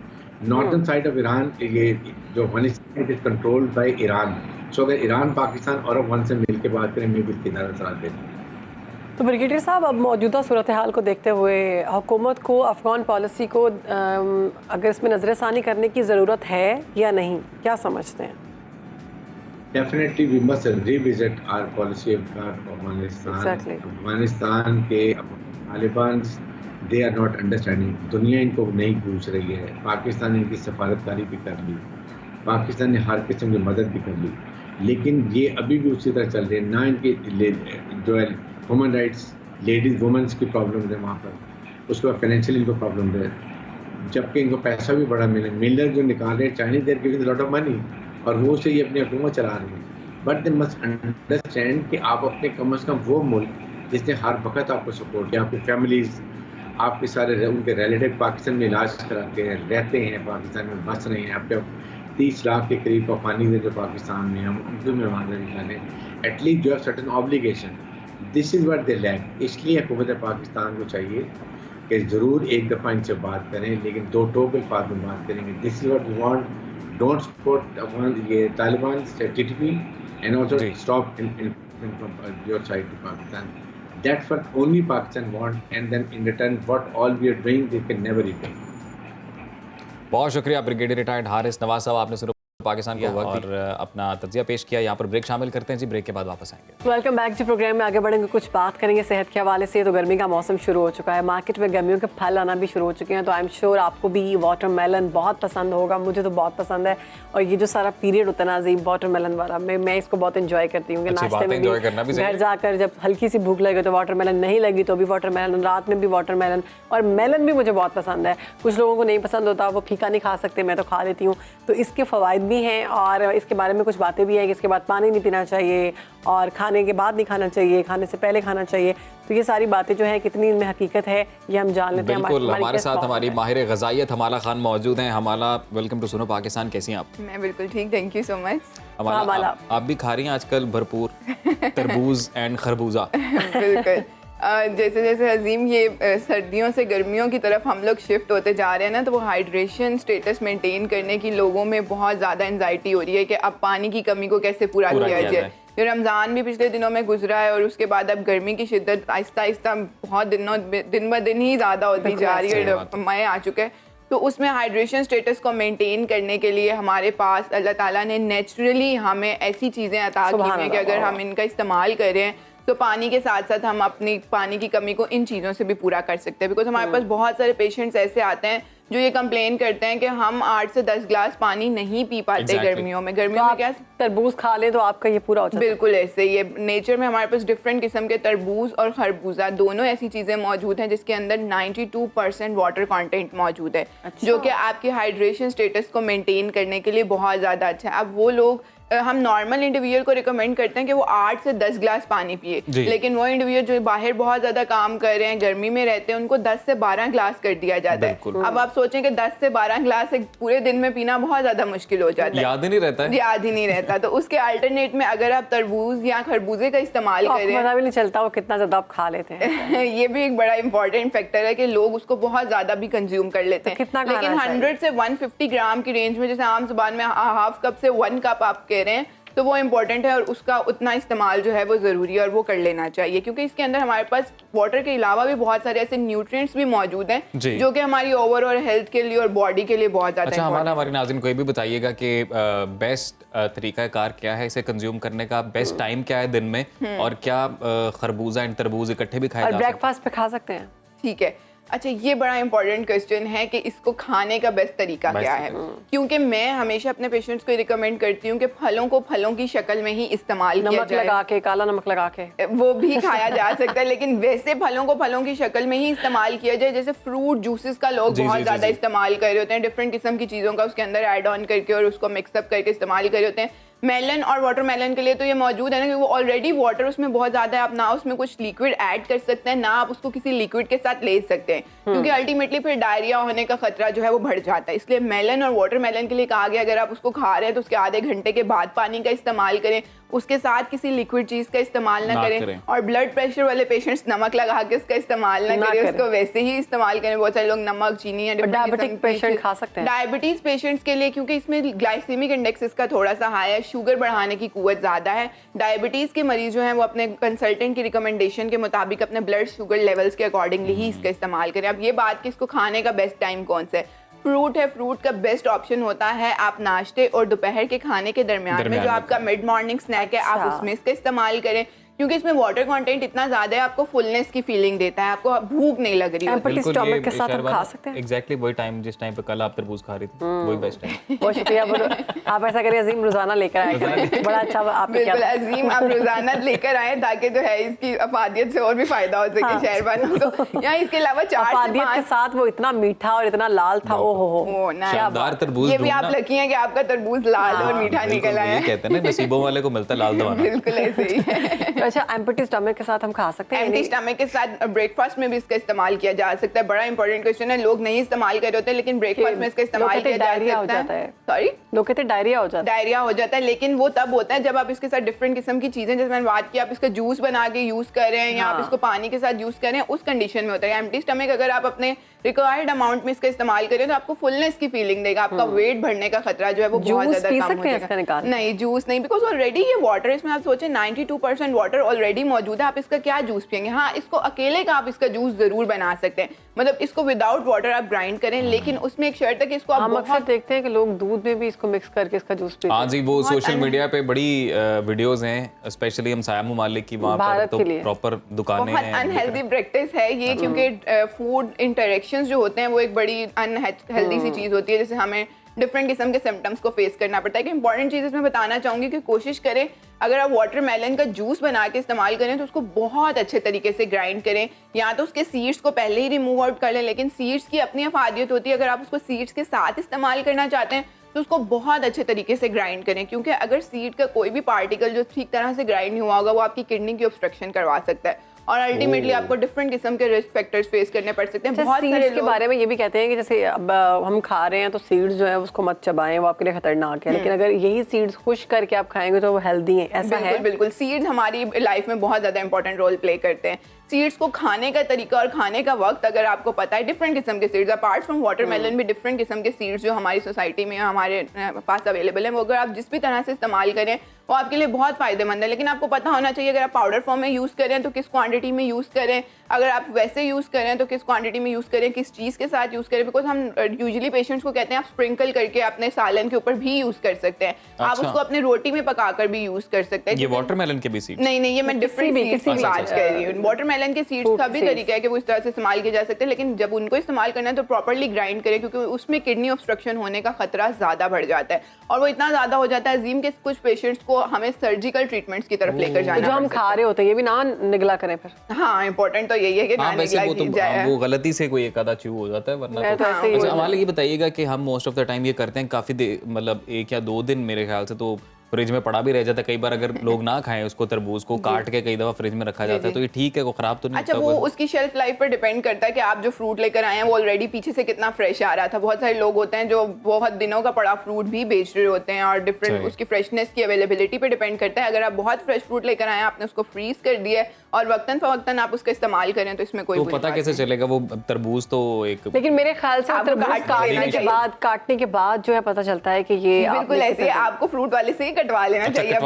northern side of Iran ये जो Afghanistan is controlled by Iran. So अगर ईरान पाकिस्तान और अफगान से मिल के बात करें, मैं भी इसकी ज़्यादा साथ देता हूँ। तो ब्रिगेडियर साहब, अब मौजूदा सूरत हाल को देखते हुए हुकूमत को अफगान पॉलिसी को अगर इसमें नज़रसानी करने की ज़रूरत है या नहीं, क्या समझते हैं? Definitely we must revisit our policy of Afghanistan. Exactly. Afghanistan के Taliban they are not understanding. दुनिया इनको नहीं पूछ रही है। पाकिस्तान ने इनकी सफारतकारी भी कर ली, पाकिस्तान ने हर किस्म की मदद भी कर ली, लेकिन ये अभी भी उसी तरह चल रहे हैं। ना इनकी जो है ह्यूमन राइट्स, लेडीज़ वुमेंस की प्रॉब्लम है वहाँ पर, उसके बाद फाइनेंशियल इनको प्रॉब्लम है, जबकि इनको पैसा भी बड़ा मिलर जो निकाल रहे हैं Chinese they're giving lot of money और वो से ये अपनी हुकूमत चला रहे हैं। बट दे मस्ट अंडरस्टैंड कि आप अपने कम अज़ कम वो मुल्क जिसने हर वक्त आपको सपोर्ट किया, आपकी फैमिलीज़, आपके सारे उनके रिलेटिव पाकिस्तान में इलाज कराते हैं, रहते हैं पाकिस्तान में, बस रहे हैं। आपके 30 लाख के करीब अफगानी है जो पाकिस्तान में, हम उनको मेहमान निकालें, एटलीस्ट जो है certain obligation. This is what they lack. इसलिए हुकूमत पाकिस्तान को चाहिए कि ज़रूर एक दफ़ा इनसे बात करें, लेकिन दो टोक अल्फाज में बात करेंगे। This is what we want. Don't support ये Taliban, TTP, and also stop in from your side to Pakistan. That's what only Pakistan want, and then in return, what all we are doing, they can never repay. बहुत शुक्रिया brigadier retired Haris Nawaz साहब, आपने सिर्फ पाकिस्तान को वक्त और अपना तज्जिया पेश किया। यहाँ पर ब्रेक शामिल करते हैं जी, ब्रेक के बाद वापस आएंगे। वेलकम बैक जी। प्रोग्राम में आगे बढ़ेंगे, कुछ बात करेंगे सेहत के हवाले से। तो गर्मी का मौसम शुरू हो चुका है, मार्केट में गर्मियों के फल आना भी शुरू हो चुके हैं। तो आई एम श्योर आपको भी वाटरमेलन बहुत पसंद होगा, मुझे तो बहुत पसंद है। और ये जो सारा पीरियड होता है ना अजीम वाटरमेलन वाला, मैं इसको बहुत इंजॉय करती हूँ। नाश्ते में भी, घर जाकर जब हल्की सी भूख लगे तो वाटरमेलन, नहीं लगी तो भी वाटरमेलन, रात में भी वाटरमेलन। और मेलन भी मुझे बहुत पसंद है। कुछ लोगों को नहीं पसंद होता, वो फीका नहीं खा सकते, मैं तो खा लेती हूँ। तो इसके फ़वाइद भी हैं और इसके बारे में कुछ बातें भी हैं कि इसके बाद पानी नहीं पीना चाहिए और खाने के बाद नहीं खाना चाहिए, खाने से पहले खाना चाहिए। तो ये सारी बातें जो है कितनी इनमें हकीकत है ये हम जान लेते हैं। बिल्कुल, हमारे साथ हमारी माहिर ग़िज़ाइयत हमाला खान मौजूद हैं। हमाला, वेलकम टू सुनो पाकिस्तान, कैसी हैं आप? मैं बिल्कुल ठीक, थैंक यू सो मच। हमाला, आप भी खा रही हैं आजकल भरपूर तरबूज एंड खरबूजा? बिल्कुल। जैसे जैसे अजीम ये सर्दियों से गर्मियों की तरफ हम लोग शिफ्ट होते जा रहे हैं ना, तो वो हाइड्रेशन स्टेटस मेंटेन करने की लोगों में बहुत ज़्यादा एंजाइटी हो रही है कि अब पानी की कमी को कैसे पूरा किया जाए। जो रमज़ान भी पिछले दिनों में गुजरा है और उसके बाद अब गर्मी की शिद्दत आहिस्ता आहिस्ता बहुत दिन ब दिन ही ज़्यादा होती जा रही है, मई आ चुके हैं। तो उसमें हाइड्रेशन स्टेटस को मेंटेन करने के लिए हमारे पास अल्लाह ताला ने नेचुरली हमें ऐसी चीज़ें अता की हैं कि अगर हम इनका इस्तेमाल करें तो पानी के साथ साथ हम अपनी पानी की कमी को इन चीज़ों से भी पूरा कर सकते हैं। बिकॉज हमारे पास बहुत सारे पेशेंट्स ऐसे आते हैं जो ये कंप्लेन करते हैं कि हम 8 से 10 ग्लास पानी नहीं पी पाते गर्मियों में। गर्मियों में क्या तरबूज खा ले तो आपका ये पूरा हो जाता है। बिल्कुल ऐसे ही है। नेचर में हमारे पास डिफरेंट किस्म के तरबूज और खरबूजा दोनों ऐसी चीज़ें मौजूद हैं जिसके अंदर 92% वाटर कंटेंट मौजूद है। अच्छा। जो कि आपकी हाइड्रेशन स्टेटस को मेंटेन करने के लिए बहुत ज़्यादा अच्छा है। अब वो लोग, हम नॉर्मल इंडिविजुअल को रिकमेंड करते हैं कि वो 8 से 10 ग्लास पानी पिए, लेकिन वो इंडिविजुअल जो बाहर बहुत ज़्यादा काम कर रहे हैं, गर्मी में रहते हैं, उनको 10 से 12 ग्लास कर दिया जाता है। अब आप सोचें कि 10 से 12 ग्लास एक पूरे दिन में पीना बहुत ज़्यादा मुश्किल हो जाता है, याद ही नहीं रहता है। याद ही नहीं रहता। तो उसके अल्टरनेट में अगर आप तरबूज या खरबूजे का इस्तेमाल करें, पता भी नहीं चलता वो कितना ज़्यादा आप खा लेते हैं। ये भी एक बड़ा इंपॉर्टेंट फैक्टर है कि लोग उसको बहुत ज़्यादा भी कंज्यूम कर लेते हैं। लेकिन 100 से 150 ग्राम की रेंज में, जैसे आम जुबान में हाफ कप से 1 कप आप कह रहे हैं, तो वो इम्पॉर्टेंट है और उसका उतना इस्तेमाल जो है वो ज़रूरी है और वो कर लेना चाहिए, क्योंकि इसके अंदर हमारे पास वाटर के अलावा भी बहुत सारे ऐसे न्यूट्रिएंट्स भी मौजूद हैं जो कि हमारी ओवरऑल हेल्थ के लिए और बॉडी के लिए बहुत ज़्यादा। अच्छा, हमारे नाज़रीन को ये भी बताइएगा कि बेस्ट तरीक़ाकार क्या है इसे कंज्यूम करने का, बेस्ट टाइम क्या है दिन में, और क्या खरबूजा एंड तरबूज इकट्ठे भी खाए जा सकते हैं? ब्रेकफास्ट पे खा सकते हैं? ठीक है। अच्छा, ये बड़ा इंपॉर्टेंट क्वेश्चन है कि इसको खाने का बेस्ट तरीका क्या है, क्योंकि मैं हमेशा अपने पेशेंट्स को रिकमेंड करती हूँ कि फलों को फलों की शक्ल में ही इस्तेमाल किया जाए। लगा के, काला नमक लगा के वो भी खाया जा सकता है, लेकिन वैसे फलों को फलों की शक्ल में ही इस्तेमाल किया जाए। जैसे फ्रूट जूसेस का लोग बहुत ज़्यादा इस्तेमाल कर रहे होते हैं, डिफरेंट किस्म की चीज़ों का उसके अंदर ऐड ऑन करके और उसको मिक्सअप करके इस्तेमाल कर रहे होते हैं। मेलन और वाटरमेलन के लिए तो ये मौजूद है ना, क्योंकि वो ऑलरेडी वाटर उसमें बहुत ज़्यादा है। आप ना उसमें कुछ लिक्विड ऐड कर सकते हैं, ना आप उसको किसी लिक्विड के साथ ले सकते हैं, क्योंकि अल्टीमेटली फिर डायरिया होने का खतरा जो है वो बढ़ जाता है। इसलिए मेलन और वाटरमेलन के लिए कहा गया अगर आप उसको खा रहे हैं तो उसके आधे घंटे के बाद पानी का इस्तेमाल करें, उसके साथ किसी लिक्विड चीज़ का इस्तेमाल ना करें। और ब्लड प्रेशर वाले पेशेंट्स नमक लगा के उसका इस्तेमाल ना करें, उसको वैसे ही इस्तेमाल करें। बहुत सारे लोग नमक, चीनी या डायबिटिक पेशेंट खा सकते हैं। डायबिटीज पेशेंट्स के लिए, क्योंकि इसमें ग्लाइसेमिक इंडेक्स इसका थोड़ा सा हाई है, शुगर बढ़ाने की कुव्वत ज़्यादा है। डायबिटीज़ के मरीज जो हैं वो अपने कंसल्टेंट की रिकमेंडेशन के मुताबिक अपने ब्लड शुगर लेवल्स के अकॉर्डिंगली ही इसका इस्तेमाल करें। अब ये बात कि इसको खाने का बेस्ट टाइम कौन सा है, फ्रूट है, फ्रूट का बेस्ट ऑप्शन होता है आप नाश्ते और दोपहर के खाने के दरमियान में जो आपका मिड मॉर्निंग स्नैक है, आप उसमें इसका इस्तेमाल करें, क्योंकि इसमें वाटर कंटेंट इतना ज्यादा है, आपको फुलनेस की फीलिंग देता है, आपको भूख नहीं लग रही है। स्टमक के साथ हम खा सकते हैं। एग्जैक्टली वही टाइम जिस टाइम पे कल आप तरबूज खा रही थी, वही बेस्ट है। बहुत शुक्रिया। आप ऐसा करिए अजीम, रोजाना लेकर आए, बड़ा अच्छा आपने बिल्कुल अजीम, आप रोजाना लेकर आए ताकि जो है इसकी अफादियत से और भी फायदा हो सके शहर वालों को। यहाँ इसके अलावा अफादियत के साथ वो इतना मीठा और इतना लाल था, ओ हो शानदार तरबूज। ये भी आप लकी हैं कि आपका तरबूज लाल और मीठा निकला है। कहते हैं ना नसीबों वाले को मिलता है लाल दवाना। बिल्कुल ऐसे ही है। अच्छा, एम्प्टी स्टमक के साथ हम खा सकते हैं? एम्प्टी स्टमक के साथ ब्रेकफास्ट में भी इसका इस्तेमाल किया जा सकता है। बड़ा इंपॉर्टेंट क्वेश्चन है, लोग नहीं इस्तेमाल कर रहे होते लेकिन ब्रेकफास्ट में इसका इस्तेमाल किया जा सकता है। सॉरी, लोग कहते हैं डायरिया हो जाता है। डायरिया हो जाता है, लेकिन वो तब होता है जब आप इसके साथ डिफरेंट किस्म की चीजें, जैसे मैंने बात की, आप इसका जूस बना के यूज कर रहे हैं या आप इसको पानी के साथ यूज कर रहे हैं, उस कंडीशन में होता है। एम्प्टी स्टमक अगर आप अपने रिक्वायर्ड अमाउंट में इसका इस्तेमाल करें तो आपको फुलनेस की फीलिंग देगा, आपका वेट बढ़ने का खतरा जो है वो बहुत ज्यादा कम हो जाएगा। नहीं, जूस नहीं, बिकॉज ऑलरेडी ये वाटर, इसमें आप सोचें 92% वाटर ऑलरेडी मौजूद है, आप इसका क्या जूस पियेंगे। हाँ, इसको अकेले का आप इसका जूस जरूर बना सकते हैं, मतलब इसको विदाउट वाटर आप ग्राइंड करें, लेकिन उसमें एक शर्त है कि इसको आप अक्सर देखते हैं कि लोग दूध में भी इसको मिक्स करके इसका जूस पीते हैं। हाँ जी, वो सोशल मीडिया पे बड़ी वीडियोस हैं, स्पेशली हम साया मुमालिक की वहाँ पर तो प्रॉपर दुकानें हैं। बहुत अनहेल्दी प्रैक्टिस है ये, क्योंकि फूड इंटरेक्शंस जो होते हैं वो एक बड़ी अनहेल्दी सी चीज़ होती है, जैसे हमें डिफरेंट किस्म के सिम्टम्स को फेस करना पड़ता है। कि इंपॉर्टेंट चीज़ इसमें बताना चाहूँगी कि कोशिश करें अगर आप वाटरमेलन का जूस बना के इस्तेमाल करें तो उसको बहुत अच्छे तरीके से ग्राइंड करें, या तो उसके सीड्स को पहले ही रिमूव आउट कर लें, लेकिन सीड्स की अपनी अफादियत होती है, अगर आप उसको सीड्स के साथ इस्तेमाल करना चाहते हैं तो उसको बहुत अच्छे तरीके से ग्राइंड करें, क्योंकि अगर सीड का कोई भी पार्टिकल जो ठीक तरह से ग्राइंड नहीं हुआ होगा वो आपकी किडनी की ऑब्स्ट्रक्शन करवा सकता है और अल्टीमेटली आपको डिफरेंट किस्म के रिस्क फैक्टर्स फेस करने पड़ सकते हैं। बहुत सारे के बारे में ये भी कहते हैं कि जैसे अब हम खा रहे हैं तो सीड्स जो है उसको मत चबाएं, वो आपके लिए खतरनाक है, लेकिन अगर यही सीड्स खुश करके आप खाएंगे तो वो हेल्दी है, ऐसा है? बिल्कुल, सीड्स हमारी लाइफ में बहुत ज़्यादा इंपॉर्टेंट रोल प्ले करते हैं। सीड्स को खाने का तरीका और खाने का वक्त अगर आपको पता है, डिफरेंट किस्म के सीड्स, अपार्ट फ्रॉम वाटरमेलन भी डिफरेंट किस्म के सीड्स जो हमारी सोसाइटी में हमारे पास अवेलेबल हैं, वो अगर आप जिस भी तरह से इस्तेमाल करें वो आपके लिए बहुत फ़ायदेमंद है। लेकिन आपको पता होना चाहिए अगर आप पाउडर फॉर्म में यूज़ करें तो किस क्वांटिटी में यूज़ करें, अगर आप वैसे यूज़ करें तो किस क्वांटिटी में यूज़ करें, किस चीज़ के साथ यूज़ करें, बिकॉज हम यूजुअली पेशेंट्स को कहते हैं आप स्प्रिंकल करके अपने सालन के ऊपर भी यूज़ कर सकते हैं। आप उसको अपनी रोटी में पकाकर भी यूज़ कर सकते हैं। ये वाटरमेलन के भी सीड्स? नहीं, ये मैं डिफरेंट सीड्स की बात कर रही हूँ। वाटरमेलन के सीड्स का भी तरीका है कि वो इस तरह से इस्तेमाल किए जा सकते हैं, लेकिन जब उनको इस्तेमाल करना है तो प्रॉपर्ली ग्राइंड करें, क्योंकि उसमें किडनी ऑब्स्ट्रक्शन होने का खतरा ज़्यादा बढ़ जाता है और वो इतना ज़्यादा हो जाता है अजीम के कुछ पेशेंट्स को हमें सर्जिकल ट्रीटमेंट्स की तरफ लेकर जाना। जो हम खा रहे होते हैं ये भी ना निगला करें फिर। हाँ, इंपॉर्टेंट तो यही है कि ना निगला की जाए। वो गलती से कोई एक आधा च्यू हो जाता है, वरना तो अच्छा। हमारे ये बताइएगा कि हम मोस्ट ऑफ द टाइम ये करते हैं काफ़ी मतलब 1 या 2 दिन मेरे ख्याल से तो फ्रिज में पड़ा भी रह जाता है, कई बार अगर लोग ना खाएं उसको, तरबूज को काट के कई दफा फ्रिज में रखा जाता है, तो ये ठीक है, वो खराब तो नहीं होता? अच्छा, वो उसकी शेल्फ लाइफ पर डिपेंड करता है कि आप जो फ्रूट लेकर आए हैं वो ऑलरेडी पीछे से कितना फ्रेश आ रहा था। बहुत सारे लोग होते हैं जो बहुत दिनों का पड़ा फ्रूट भी बेच रहे होते हैं और डिफरेंट उसकी फ्रेशनेस की अवेलेबिलिटी पे डिपेंड करता है। अगर आप बहुत फ्रेश फ्रूट लेकर आए, आपने उसको फ्रीज कर दिया और वक्तन फवक्तन आप उसका इस्तेमाल करें तो इसमें कोई पता कैसे चलेगा? वो तरबूज तो एक, लेकिन मेरे ख्याल से काटने के बाद जो है पता चलता है कि ये बिल्कुल ऐसे आपको फ्रूट वाले से ही कटवा लेना चाहिए। ये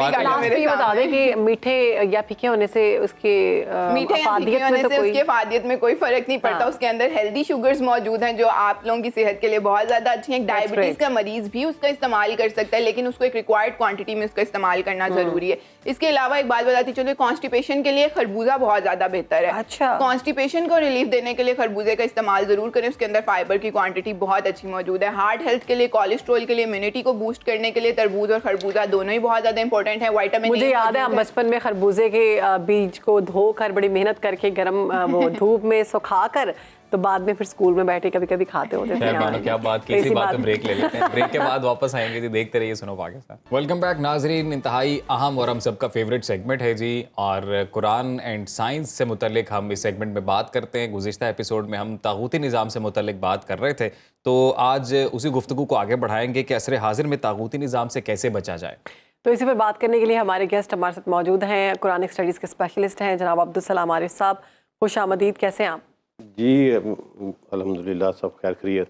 बता दें कि मीठे या फीके होने से उसके अफादियत में कोई फर्क नहीं पड़ता। उसके अंदर हेल्दी शुगर्स मौजूद हैं जो आप लोगों की सेहत के लिए बहुत ज्यादा अच्छी हैं। डायबिटीज का मरीज भी उसका इस्तेमाल कर सकता है, लेकिन उसको एक रिक्वायर्ड क्वांटिटी में उसका इस्तेमाल करना जरूरी है। इसके अलावा एक बात बताती चलो, कॉन्स्टिपेशन के लिए खरबूजा बहुत ज्यादा बेहतर है। अच्छा, कॉन्स्टिपेशन को रिलीफ देने के लिए खरबूजे का इस्तेमाल जरूर करें। उसके अंदर फाइबर की क्वांटिटी बहुत अच्छी मौजूद है। हार्ट हेल्थ के लिए, कोलेस्ट्रॉल के लिए, इम्यूनिटी को बूस्ट करने के लिए तरबूज और खरबूजा दोनों ही बहुत ज्यादा इंपॉर्टेंट है। विटामिन, मुझे याद है हम बचपन में खरबूजे के बीज को धोकर बड़ी मेहनत करके गर्म वो धूप में सुखाकर तो बाद में फिर स्कूल में बैठे कभी कभी खाते होते थे। क्या बात की, इसी बात में ब्रेक ले लेते हैं। ब्रेक के बाद वापस आएंगे जी, देखते रहिए सुनो पाकिस्तान। वेलकम बैक नाजरीन, इंतहाई अहम और हम सबका फेवरेट सेगमेंट है जी, और कुरान एंड साइंस से मुतल्लिक हम इस सेगमेंट में बात करते हैं। गुज़िश्ता एपिसोड में हम तागूती निज़ाम से मुतल्लिक बात कर रहे थे, तो आज उसी गुफ्तगू को आगे बढ़ाएंगे कि असर हाजिर में तागूती निज़ाम से कैसे बचा जाए। तो इसी पर बात करने के लिए हमारे गेस्ट हमारे साथ मौजूद हैं, कुरानिक स्टडीज़ के स्पेशलिस्ट हैं जनाब अब्दुल सलाम आरिफ साहब। खुश आमदीद, कैसे हैं आप? जी अल्हम्दुलिल्लाह, सब खैर खैरियत।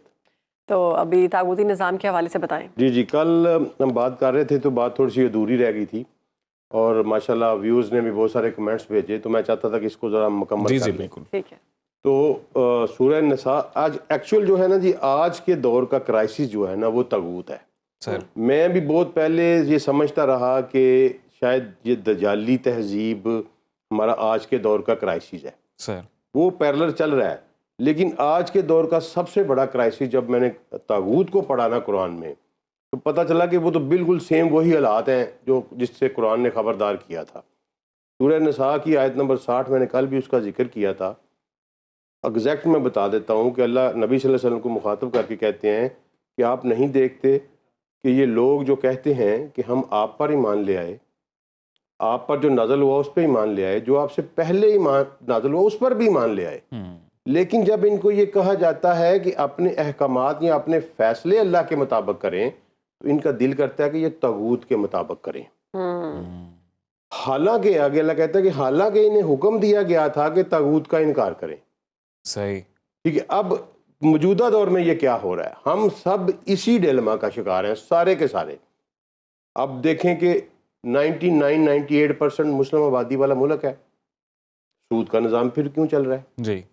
तो अभी तागूती निज़ाम के हवाले से बताएं। जी कल हम बात कर रहे थे तो बात थोड़ी सी अधूरी रह गई थी और माशाल्लाह व्यूज़ ने भी बहुत सारे कमेंट्स भेजे, तो मैं चाहता था कि इसको ज़रा मुकम्मल कर लें। बिल्कुल ठीक है। तो सूरह निसा आज एक्चुअल जो है ना जी, आज के दौर का क्राइसिस जो है ना वो तागूत है सर। मैं भी बहुत पहले ये समझता रहा कि शायद ये दजाली तहजीब हमारा आज के दौर का क्राइसिस है सर, वो पैरेलल चल रहा है। लेकिन आज के दौर का सबसे बड़ा क्राइसिस जब मैंने तागूत को पढ़ा ना कुरान में, तो पता चला कि वो तो बिल्कुल सेम वही हालात हैं जो जिससे कुरान ने खबरदार किया था। सूरह निसा की आयत नंबर 60 मैंने कल भी उसका जिक्र किया था। एग्जैक्ट मैं बता देता हूँ कि अल्लाह नबी सल्लल्लाहु अलैहि वसल्लम को मुखातब करके कहते हैं कि आप नहीं देखते कि ये लोग जो कहते हैं कि हम आप पर ईमान ले आए, आप पर जो नाज़िल हुआ उस पर ईमान ले आए, जो आपसे पहले ईमान नाज़िल हुआ उस पर भी ईमान ले आए, लेकिन जब इनको ये कहा जाता है कि अपने अहकामात या अपने फैसले अल्लाह के मुताबिक करें, तो इनका दिल करता है कि ये तागूत के मुताबिक करें। हालांकि आगे अल्लाह कहता है कि हालांकि इन्हें हुक्म दिया गया था कि तागूत का इनकार करें। सही, ठीक है। अब मौजूदा दौर में ये क्या हो रहा है, हम सब इसी डिलेमा का शिकार हैं सारे के सारे। अब देखें कि 99-98% मुस्लिम आबादी वाला मुल्क है, सूद का निज़ाम फिर क्यों चल रहा है जी,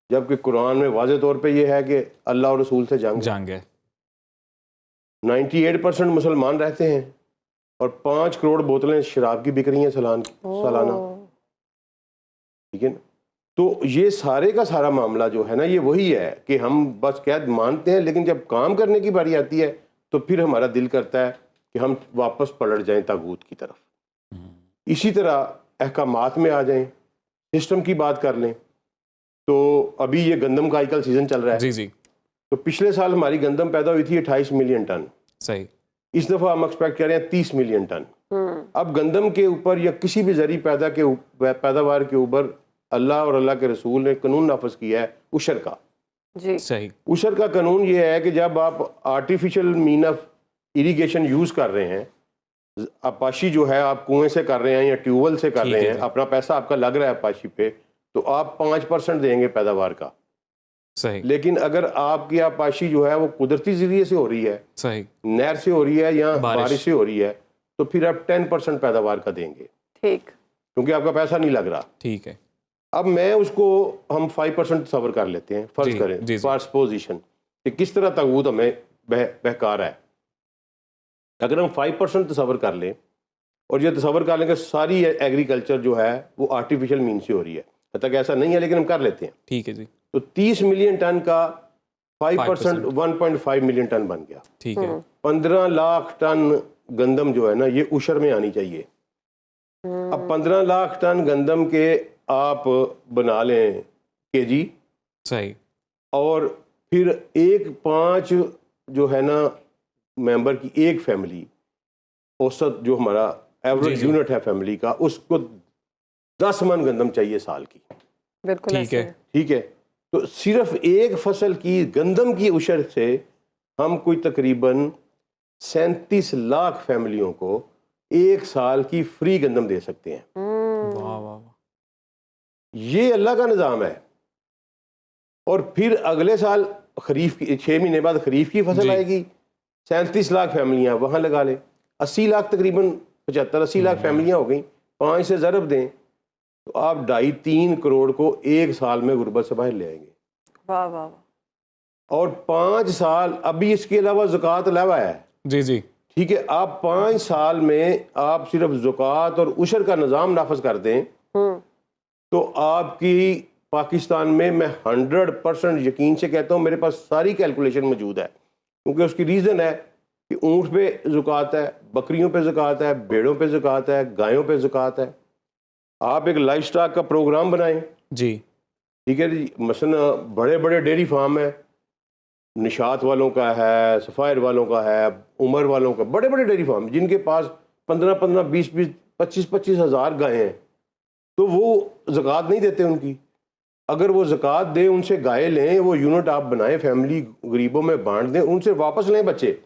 जबकि कुरान में वाज़े तौर पे ये है कि अल्लाह और रसूल से जंग है। 98% मुसलमान रहते हैं और 5 करोड़ बोतलें शराब की बिक रही हैं सालाना, ठीक है ना। तो ये सारे का सारा मामला जो है ना, ये वही है कि हम बस कैद मानते हैं, लेकिन जब काम करने की बारी आती है तो फिर हमारा दिल करता है कि हम वापस पलट जाएं तागूत की तरफ। इसी तरह अहकामात में आ जाएं, सिस्टम की बात कर लें तो अभी ये गंदम का आजकल सीजन चल रहा है। जी जी। तो पिछले साल हमारी गंदम पैदा हुई थी 28 मिलियन टन, सही। इस दफ़ा हम एक्सपेक्ट कर रहे हैं 30 मिलियन टन। अब गंदम के ऊपर या किसी भी जरी पैदावार के ऊपर अल्लाह और अल्लाह के रसूल ने कानून नाफज किया है उशर का। जी सही। उशर का कानून ये है कि जब आप artificial mean of irrigation use कर रहे हैं, अपाशी जो है आप कुएं से कर रहे हैं या ट्यूबवेल से कर रहे हैं, अपना पैसा आपका लग रहा है अपाशी पे, तो आप 5% देंगे पैदावार का। सही। लेकिन अगर आपकी आपाशी जो है वो कुदरती जरिए से हो रही है, सही, नहर से हो रही है या बारिश से हो रही है, तो फिर आप 10% पैदावार का देंगे, ठीक, क्योंकि आपका पैसा नहीं लग रहा। ठीक है। अब मैं उसको हम 5% सबर कर लेते हैं, फर्ज जी, करें जी, जी। फॉर सपोजिशन कि किस तरह तागूत हमें बहका रहा है। अगर हम 5% तसवर कर लें और ये तसवर कर लें कि सारी एग्रीकल्चर जो है वो आर्टिफिशियल मीन से हो रही है, तक ऐसा नहीं है लेकिन हम कर लेते हैं, ठीक है जी। तो 30 मिलियन टन का 5% 1.5 मिलियन टन बन गया। ठीक है। 15 लाख टन गंदम जो है ना ये उशर में आनी चाहिए। अब 15 लाख टन गंदम के आप बना लें केजी, सही। और फिर 1.5 जो है ना मेंबर की एक फैमिली, औसत जो हमारा एवरेज जी। यूनिट है फैमिली का, उसको 10 मन गंदम चाहिए साल की। बिल्कुल ठीक ऐसे है। ठीक है, तो सिर्फ एक फसल की गंदम की उशर से हम कोई तकरीबन 37 लाख फैमिलियों को एक साल की फ्री गंदम दे सकते हैं। वाह वाह। ये अल्लाह का निज़ाम है। और फिर अगले साल खरीफ की 6 महीने बाद खरीफ की फसल जी। आएगी, 37 लाख फैमिलियां वहां लगा लें, 80 लाख तकरीबन 75-80 लाख फैमिलियां हो गई, 5 से ज़रब दें तो आप 2.5-3 करोड़ को एक साल में गुर्बत से बाहर ले आएंगे। वाह वाह वाह। और 5 साल अभी इसके अलावा ज़कात अलावा है। जी जी। ठीक है, आप 5 साल में आप सिर्फ ज़कात और उशर का निज़ाम नाफज कर दें तो आपकी पाकिस्तान में, मैं 100% यकीन से कहता हूँ, मेरे पास सारी कैलकुलेशन मौजूद है, क्योंकि उसकी रीज़न है कि ऊँट पे ज़कात है, बकरियों पे ज़कात है, भेड़ों पे ज़कात है, गायों पे ज़कात है। आप एक लाइफ स्टॉक का प्रोग्राम बनाएं, जी। ठीक है जी। मसलन बड़े बड़े डेयरी फार्म है, निशात वालों का है, सफ़ायर वालों का है, उमर वालों का, बड़े बड़े डेयरी फार्म जिनके पास 15-15, 20-20, 25-25 हज़ार गायें हैं, तो वो ज़कात नहीं देते उनकी। अगर वो ज़कात दें, उनसे गाय लें, वो यूनिट आप बनाएं, फैमिली गरीबों में बांट दें, उनसे वापस लें बच्चे।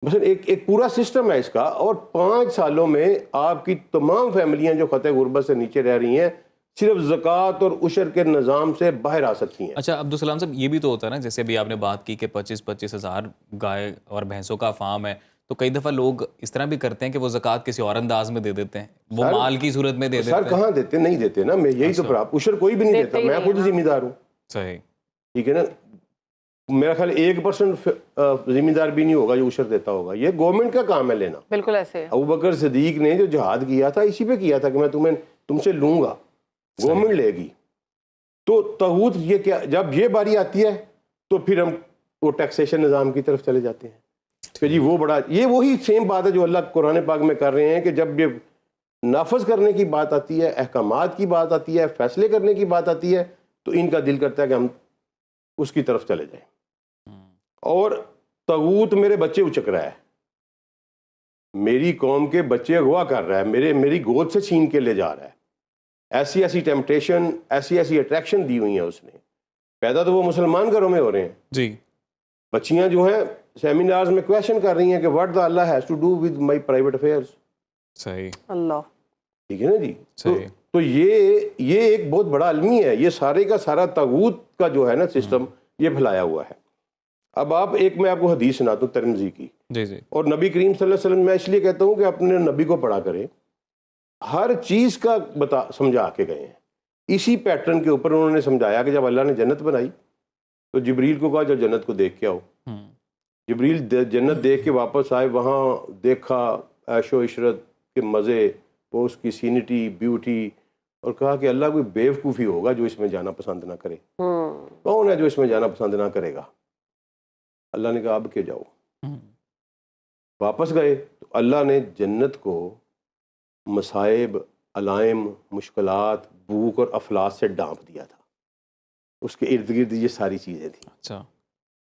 मसलन एक पूरा सिस्टम है इसका, और 5 सालों में आपकी तमाम फैमिलियां जो खतरे गुर्बत से नीचे रह रही हैं सिर्फ ज़कात और उशर के निज़ाम से बाहर आ सकती हैं। अच्छा अब्दुल सलाम साहब, ये भी तो होता है ना, जैसे अभी आपने बात की कि 25-25 हज़ार गाय और भैंसों का फार्म है, तो कई दफ़ा लोग इस तरह भी करते हैं कि वो ज़कात किसी और अंदाज में दे देते हैं, वो माल की सूरत में दे देते सर हैं। कहाँ देते, नहीं देते ना, मैं यही तो फिर आप उशर कोई भी नहीं देता, मैं खुद जिम्मेदार हूँ। सही। ठीक है ना, मेरा ख्याल 1% जिम्मेदार भी नहीं होगा जो उशर देता होगा, ये गवर्नमेंट का काम है लेना। बिल्कुल ऐसे है। अबू बकर सिद्दीक ने जो जिहाद किया था इसी पे किया था कि मैं तुमसे लूंगा, गवर्नमेंट लेगी। तो तागूत ये क्या, जब ये बारी आती है तो फिर हम वो टैक्सेशन निज़ाम की तरफ चले जाते हैं कि जी वो बड़ा, ये वही सेम बात है जो अल्लाह कुरान पाक में कर रहे हैं कि जब ये नाफज करने की बात आती है, अहकामात की बात आती है, फैसले करने की बात आती है, तो इनका दिल करता है कि हम उसकी तरफ चले जाएं। और तागूत मेरे बच्चे उचक रहा है, मेरी कौम के बच्चे अगवा कर रहा है, मेरी गोद से छीन के ले जा रहा है। ऐसी ऐसी टेम्पटेशन, ऐसी ऐसी अट्रैक्शन दी हुई है उसने। पैदा तो वो मुसलमान घरों में हो रहे हैं जी। बच्चियां जो हैं सेमिनार्स में क्वेश्चन कर रही हैं कि what the Allah has to do with my private affairs. सही। अल्लाह। ठीक है ना जी। सही। तो ये एक बहुत बड़ा अलमी है, ये सारे का सारा तागूत का जो है ना सिस्टम, ये फैलाया हुआ है। अब आप एक मैं आपको हदीस सुनाता हूँ तिरमिज़ी की, जी जी, और नबी करीम सल्लल्लाहु अलैहि वसल्लम, मैं इसलिए कहता हूँ कि अपने नबी को पढ़ा करें, हर चीज़ का समझा के गए हैं। इसी पैटर्न के ऊपर उन्होंने समझाया कि जब अल्लाह ने जन्नत बनाई तो जिब्रील को कहा जब जन्नत को देख के आओ। जिब्रील जन्नत देख के वापस आए, वहाँ देखा ऐशो इशरत के मज़े, वो उसकी सीनिटी, ब्यूटी, और कहा कि अल्लाह कोई बेवकूफ़ी होगा जो इसमें जाना पसंद ना करे। कौन है जो इसमें जाना पसंद ना करेगा? अल्लाह ने कहा अब के जाओ। वापस गए तो अल्लाह ने जन्नत को मसाइब, अलाइम, मुश्किलात, भूख और अफलास से डांप दिया था। उसके इर्द गिर्द ये सारी चीज़ें थी। अच्छा,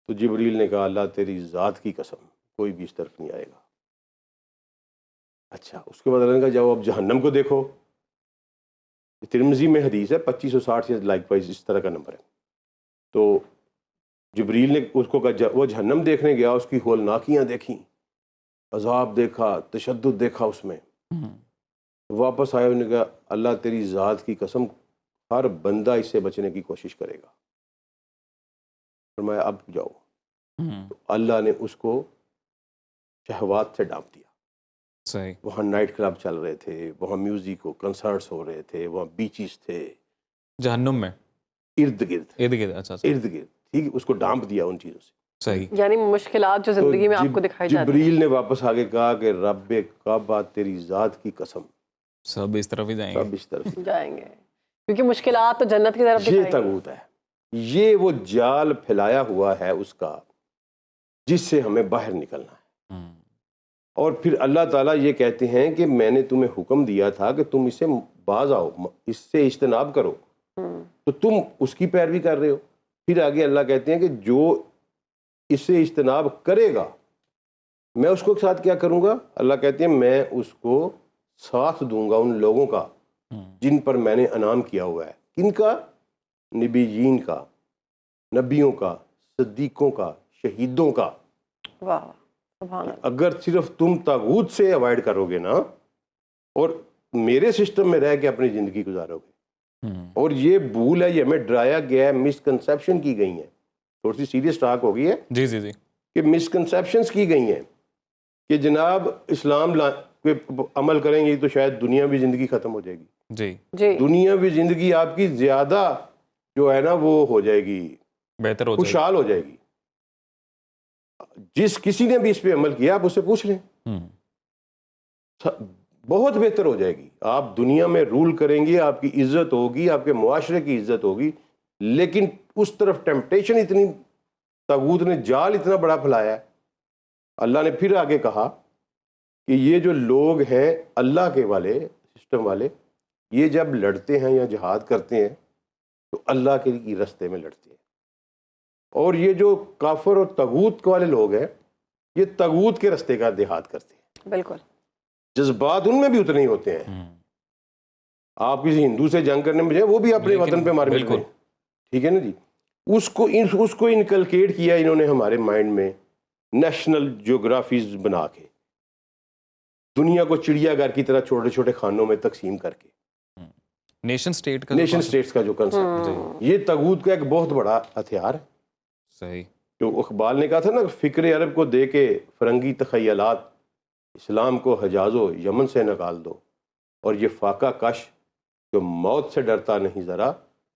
तो जिब्रील ने कहा अल्लाह तेरी ज़ात की कसम कोई भी इस तरफ नहीं आएगा। अच्छा, उसके बाद अल्लाह ने कहा जाओ अब जहन्नम को देखो। तिरमिज़ी में हदीस है 2560 से लाइकवाइज इस तरह का नंबर है। तो जिब्रील ने उसको कहा, वो जहन्नम देखने गया, उसकी होलनाकियाँ देखी, अजाब देखा, तशद्दुद देखा उसमें। वापस आए, उन्होंने कहा अल्लाह तेरी ज़ात की कसम हर बंदा इससे बचने की कोशिश करेगा। फरमाया अब जाओ। तो अल्लाह ने उसको शहवात से डांप दिया। सही, वहाँ नाइट क्लब चल रहे थे, वहाँ म्यूजिक हो कंसर्ट्स हो रहे थे, वहाँ बीचेस थे जहन्नुम में इर्द गिर्द इर्द गिर्द। अच्छा, इर्द गिर्द, ठीक है, उसको डांप दिया उन चीज़ों से। सही, यानी मुश्किलात जो जिंदगी में आपको दिखाई जाती है। जिब्रील ने वापस आके कहा कि रब्बे काबा तेरी ज़ात की कसम सब इस तरफ ही जाएंगे, सब इस तरफ से जाएंगे, क्योंकि मुश्किलात तो जन्नत की तरफ ये दिखाई। तगूत है, ये वो जाल फैलाया हुआ है उसका जिससे हमें बाहर निकलना है। और फिर अल्लाह ताला ये कहते हैं कि मैंने तुम्हें हुक्म दिया था कि तुम इससे बाज आओ, इससे इज्तनाब करो, तो तुम उसकी पैरवी कर रहे हो। फिर आगे अल्लाह कहते हैं कि जो इससे इज्तनाब करेगा मैं उसको साथ क्या करूँगा? अल्लाह कहते हैं मैं उसको साथ दूंगा उन लोगों का जिन पर मैंने इनाम किया हुआ है। किनका? नबीयीन का, नबियों का, सिद्दीकों का, शहीदों का। वाह, सुभान अल्लाह। अगर सिर्फ तुम तागूत से अवॉइड करोगे ना और मेरे सिस्टम में रह के अपनी ज़िंदगी गुजारोगे, और ये भूल है, ये हमें डराया गया है, मिसकंसेप्शन की गई है, थोड़ी सी सीरियस टॉक हो गई है जी जी जी, कि मिसकंसेप्शंस की गई हैं कि जनाब इस्लाम पे अमल करेंगे तो शायद दुनियावी ज़िंदगी ख़त्म हो जाएगी। जी जी, दुनियावी ज़िंदगी आपकी ज़्यादा जो है ना वो हो जाएगी, बेहतर हो जाएगी। खुशहाल हो जाएगी। जिस किसी ने भी इस पे अमल किया आप उससे पूछ लें, बहुत बेहतर हो जाएगी। आप दुनिया में रूल करेंगे, आपकी इज्जत होगी, आपके मुआशरे की इज्जत होगी, लेकिन उस तरफ टेम्पटेशन इतनी, तागूत ने जाल इतना बड़ा फैलाया है। अल्लाह ने फिर आगे कहा कि ये जो लोग हैं अल्लाह के वाले सिस्टम वाले, ये जब लड़ते हैं या जिहाद करते हैं तो अल्लाह के रास्ते में लड़ते हैं, और ये जो काफर और तगूत वाले लोग हैं ये तगूत के रास्ते का जिहाद करते हैं। बिल्कुल, जज्बात उनमें भी उतने ही होते हैं। आप किसी हिंदू से जंग करने में जाए वो भी अपने वतन पे मार मिलते हैं, ठीक है ना जी। उसको इनकलकेट किया इन्होंने हमारे माइंड में, नेशनल ज्योग्राफीज बना के दुनिया को चिड़ियाघर की तरह छोटे छोटे खानों में तकसीम करके, नेशन स्टेट का नेशन स्टेट्स का जो कंसेप्ट है, ये तगूत का एक बहुत बड़ा हथियार है। सही, जो इकबाल ने कहा था ना, फिक्र अरब को दे के फरंगी तखयलात, इस्लाम को हजाजो यमन से निकाल दो, और ये फाका कश जो मौत से डरता नहीं ज़रा,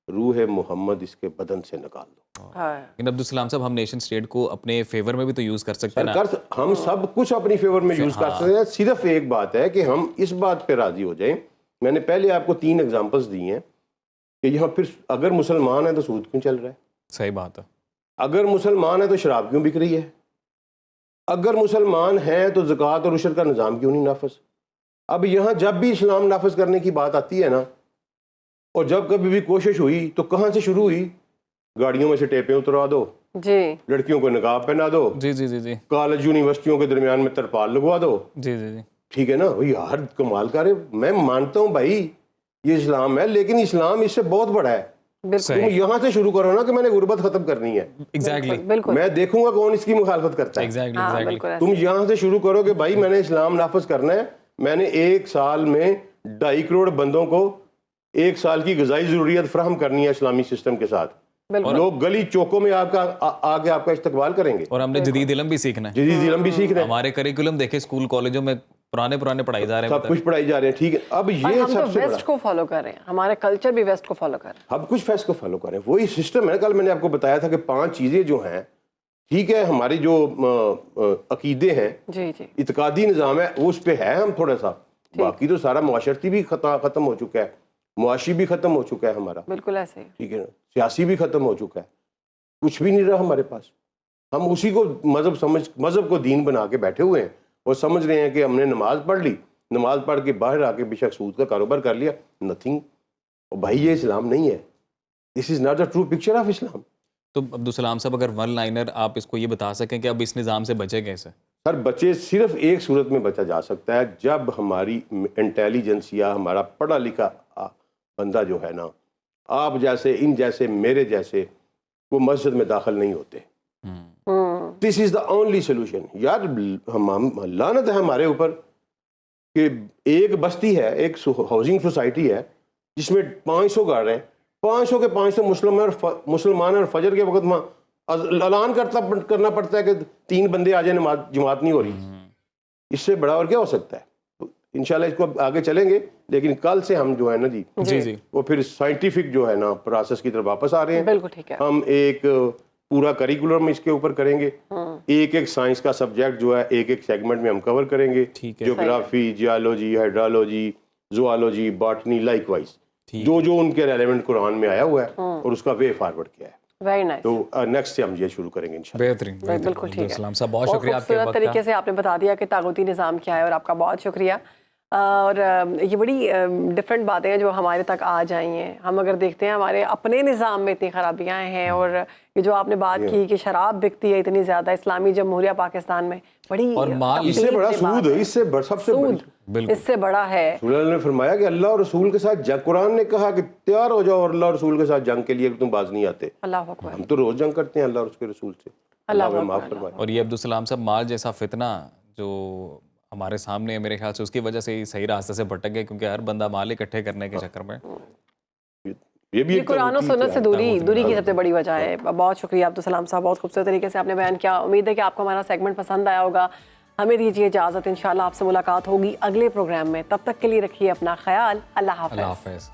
रूह मोहम्मद इसके बदन से निकाल दो। लेकिन अब्दुल सलाम साहब, हम नेशन स्टेट को अपने फेवर में भी तो यूज कर सकते हैं ना। हम सब कुछ अपनी फेवर में यूज कर सकते हैं। सिर्फ एक बात है कि हम इस बात पे राजी हो जाएं। मैंने पहले आपको 3 एग्जांपल्स दी हैं कि यहाँ फिर अगर मुसलमान है तो सूद क्यों चल रहा है? सही बात है। अगर मुसलमान है तो शराब क्यों बिक रही है? अगर मुसलमान है तो ज़कात और उशर का निज़ाम क्यों नहीं नाफिज? अब यहाँ जब भी इस्लाम नाफिज करने की बात आती है ना, और जब कभी भी कोशिश हुई तो कहाँ से शुरू हुई? गाड़ियों में से टेपें उतरवा दो जी, लड़कियों को निकाब पहना दो, जी जी जी जी, कॉलेज यूनिवर्सिटियों के दरमियान में तरपाल लगवा दो। जी जी जी, ठीक है ना भाई, यार कमाल कर रहे। मैं मानता हूँ भाई ये इस्लाम है, लेकिन इस्लाम इससे बहुत बड़ा है। तुम यहाँ से शुरू करो ना कि मैंने गुर्बत खत्म करनी है। एग्जैक्टली, बिल्कुल, मैं देखूंगा कौन इसकी मुखालफत करता है। एग्जैक्टली हाँ, एग्जैक्टली। बिल्कुल तुम ऐसे। यहाँ से शुरू करो कि भाई मैंने इस्लाम नाफिज करना है, मैंने 1 साल में 2.5 करोड़ बंदों को 1 साल की ग़िज़ाई ज़रूरियत फ्राहम करनी है इस्लामी सिस्टम के साथ। लोग गली चौकों में आपका आगे आपका इस्तकबाल करेंगे। और हमने जदीद इल्म भी सीखना है, जदीद इल्म भी सीख रहे हैं। हमारे करिकुलम देखे स्कूल कॉलेजों में पुराने पढ़ाई जा रहे हैं, सब कुछ पढ़ाई जा रहे हैं, ठीक है। अब ये हम तो सबसे वेस्ट को फॉलो कर रहे हैं, हमारे कल्चर भी वेस्ट को फॉलो कर रहे हैं, हम कुछ फेस्ट को फॉलो करें, वही सिस्टम है। कल मैंने आपको बताया था कि 5 चीजें जो हैं, ठीक है, हमारी जो अकीदे हैं, जी जी, इत्कादी निज़ाम है, वो उस पे है हम थोड़ा सा, बाकी तो सारा मुआशरती भी खत्म हो चुका है, मुआशी भी खत्म हो चुका है हमारा, बिल्कुल ऐसे ही, ठीक है ना, सियासी भी खत्म हो चुका है, कुछ भी नहीं रहा हमारे पास। हम उसी को मजहब को दीन बना के बैठे हुए हैं और समझ रहे हैं कि हमने नमाज पढ़ ली, नमाज पढ़ के बाहर आके बेशक सूद का कारोबार कर लिया, नथिंग। और भाई ये इस्लाम नहीं है, this is not the true picture of Islam. तो अब्दुल सलाम साहब, अगर वन लाइनर आप इसको ये बता सकें कि अब इस निज़ाम से बचे कैसे? सर बचे सिर्फ एक सूरत में बचा जा सकता है, जब हमारी इंटेलिजेंस या हमारा पढ़ा लिखा बंदा जो है ना, आप जैसे, इन जैसे, मेरे जैसे, वो मस्जिद में दाखिल नहीं होते। This is the only solution. यार हम लानत है हमारे ऊपर कि एक बस्ती है, एक हाउसिंग सोसाइटी है जिसमें 500 घर हैं, 500 के 500 मुसलमान और फजर के वक्त वहाँ ऐलान करना पड़ता है कि 3 बंदे आ जाए, जमात नहीं हो रही। इससे बड़ा और क्या हो सकता है? तो इंशाल्लाह इसको आगे चलेंगे, लेकिन कल से हम जो है ना जी वो फिर साइंटिफिक जो है ना प्रोसेस की तरफ वापस आ रहे हैं। बिल्कुल ठीक है। हम एक पूरा करिकुलम इसके ऊपर करेंगे, एक साइंस का सब्जेक्ट जो है एक सेगमेंट में हम कवर करेंगे, geography, geology, hydrology, zoology, botany, likewise जो उनके रेलेवेंट कुरान में आया हुआ है और उसका वे फॉरवर्ड किया है। Very nice. तो नेक्स्ट से हम ये शुरू करेंगे इंशाल्लाह। बेहतरीन, बिल्कुल ठीक है। सलाम साहब, बहुत शुक्रिया आपके वक्त का। तरीके से आपने बता दिया कि तागूती निज़ाम क्या है, और आपका बहुत शुक्रिया। और ये बड़ी डिफरेंट बातें हैं जो हमारे तक आ जाई हैं। हम अगर देखते हैं हमारे अपने निज़ाम में इतनी खराबियां हैं, और ये जो आपने बात की कि शराब बिकती है इतनी ज़्यादा इस्लामी जमहूरिया पाकिस्तान में, बड़ी और माल इससे बड़ा सूद है, इससे सबसे इससे बड़ा है। रसूल ने फरमाया कि अल्लाह और रसूल के साथ जंग, कुरान ने कहा कि तैयार हो जाओ अल्लाह और रसूल के साथ जंग के लिए, तुम बाज नहीं आते। अल्लाह अकबर। हम तो रोज जंग करते हैं अल्लाह और उसके रसूल से। अल्लाह हमें माफ फरमाए। और ये अब्दुल सलाम साहब, माल जैसा फितना जो हमारे सामने है, मेरे ख्याल से उसकी वजह से ही सही रास्ते से भटक गए, क्योंकि हर बंदा माल इकट्ठे करने के चक्कर में। ये कुरान और सुन्नत से दूरी की सबसे बड़ी वजह है। बहुत शुक्रिया अब्दुल सलाम साहब, बहुत खूबसूरत तरीके से आपने बयान किया। उम्मीद है कि आपको हमारा सेगमेंट पसंद आया होगा। हमें दीजिए इजाज़त, इंशाल्लाह आपसे मुलाकात होगी अगले प्रोग्राम में। तब तक के लिए रखिए अपना ख्याल। अल्लाह हाफ़िज़।